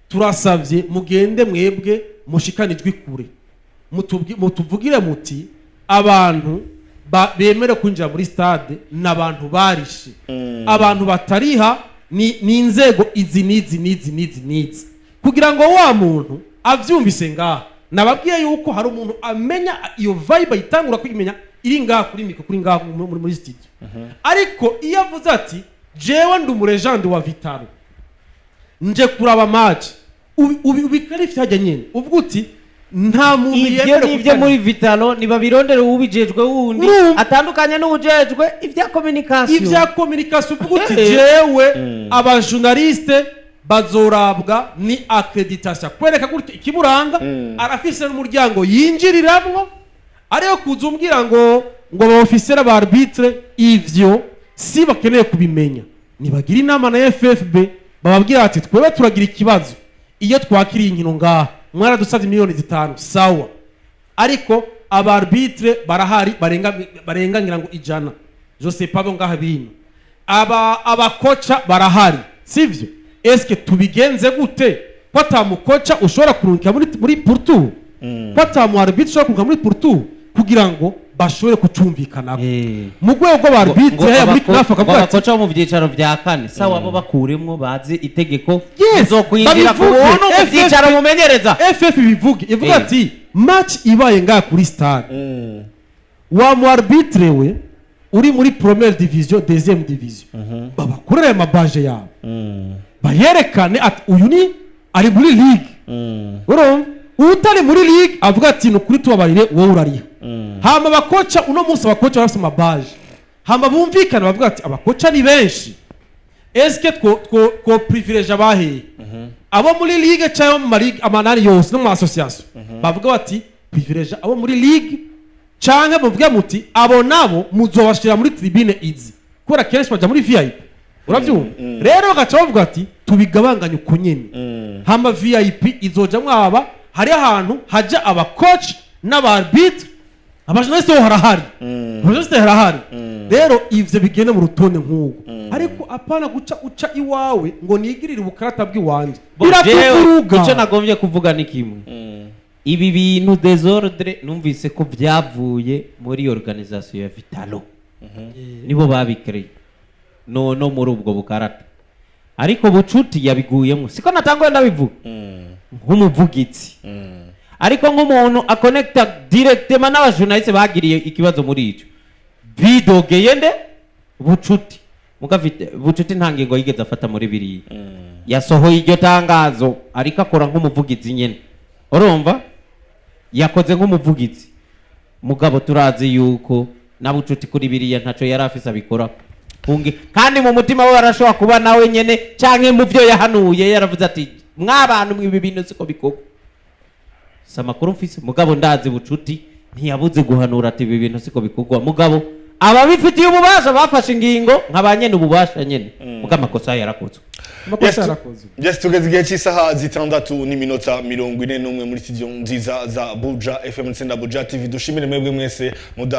turasavye mugende mwebwe mushikanijwe kure mutuvugire muti abantu bemere kwinjira muri stade n'abantu barishe abantu batariha ni inzego izi nizi kugira ngo wa muntu avyumvise ngaha nababwiye yuko hari umuntu amenya iyo vibe itangura kwimenya iri ngaha kuri mikro kuri ngaha muri studio ariko iyo avuze ati jewe ndi umuregende wa Vitalo nje kuraba match ubikarifye hajya nyene uvuga uti nta muntu yemere ivyo muri Vitalo niba birondera ubijejwe wundi atandukanye n'ubujejwe ivya communication uvuga uti jewe aba journaliste bazorabwa ni accreditation kwereka gutya ikiburanga arafise n'umuryango yinjiriramwo ariyo kuzumbwira ngo aba officier ba arbitre ivyo si bakeneye kubimenya nibagira inama na FFB bababwira ati twebe turagira ikibazo iyo twakiriye inkino ngaha mwaradusavye miliyoni 5 sawa ariko aba arbitre barahari barenga ngira ngo ijana je sais pas ngaha bino aba kocha barahari sivyo eske tubigenze gute ko atamukoca ushobora kurungika muri Porto ko atamu arbitre ushobora kurungika muri Porto kugira ngo bashobore kucumvikana mu rwego rw'arbitre ya muri CNAF akavuga ati abakoca mu byicaro vya kane sawa abo bakuremwo bazi itegeko zo kwinjira ku buntu mu byicaro mumenyereza FF ivuga ati match ibaye ngaha kuri stade wa mu arbitre we uri muri première division deuxième division babakorera amabaje yabo bayerekane ati uyu ni ari muri ligue urumva utari muri ligue avuga ati nukuri tubabarire wowe urariha hama abakoca uno munsi abakoca bafite amabaje hama bumvikana bavuga ati abakoca ni benshi eske two privilege abaheye abo muri ligue cyangwa mu maligue amanani yose no mu association bavuga bati privilege abo muri ligue cyangwa bavuga muti abo nabo muzobashira muri tribune izi kubera kenshi baja muri VIP uravyumva rero bagaca bavuga ati tubigabanganye uko nyene hama VIP izojamwe aba hari ahantu haja aba coach n'aba arbitre abajournaliste ho harahari abajournaliste harahari rero ivyo bigene mu rutonde nk'uko ariko apana guca uca iwawe ngo nigirire ubukarata bw'iwanje birakuvuruga ico nagombye kuvuga ni kimwe ibi bintu desordre numvise ko byavuye muri organisation ya Vitalo nibo babikreye no muri ubwo bukarata ariko bucuti yabiguyemo siko natangwe ndabivuga nk'umuvugizi ariko nk'umuntu aconnecta directement n'abajournaliste bagiriye ikibazo muri ico bidogeye nde bucuti mugafite bucuti ntangingo yigeze afata muri biri yasohoye iryo tangazo ariko akora nk'umuvugizi nyene urumva yakoze nk'umuvugizi mugabo turazi yuko na bucuti kuri biriya ntaco yari afise abikora kandi mu mutima we barashobora kuba nawe nyene canke mu byo yahanuye yaravuze ati mwabantu mwibi bintu siko bikoko samakuru mfise mugabo ndazi bucuti ntiyabuze guhanura ati ibi bintu siko bikogwa mugabo ababifitiye ububasha bafashe ingingo nk'abanyene ububasha nyene mugama makosa yarakozwe Yes, tugeze igihe cy'isaha zitandatu n'iminota 41 muri studio nziza za Buja FM Buja TV dushimire mwebwe mwese muda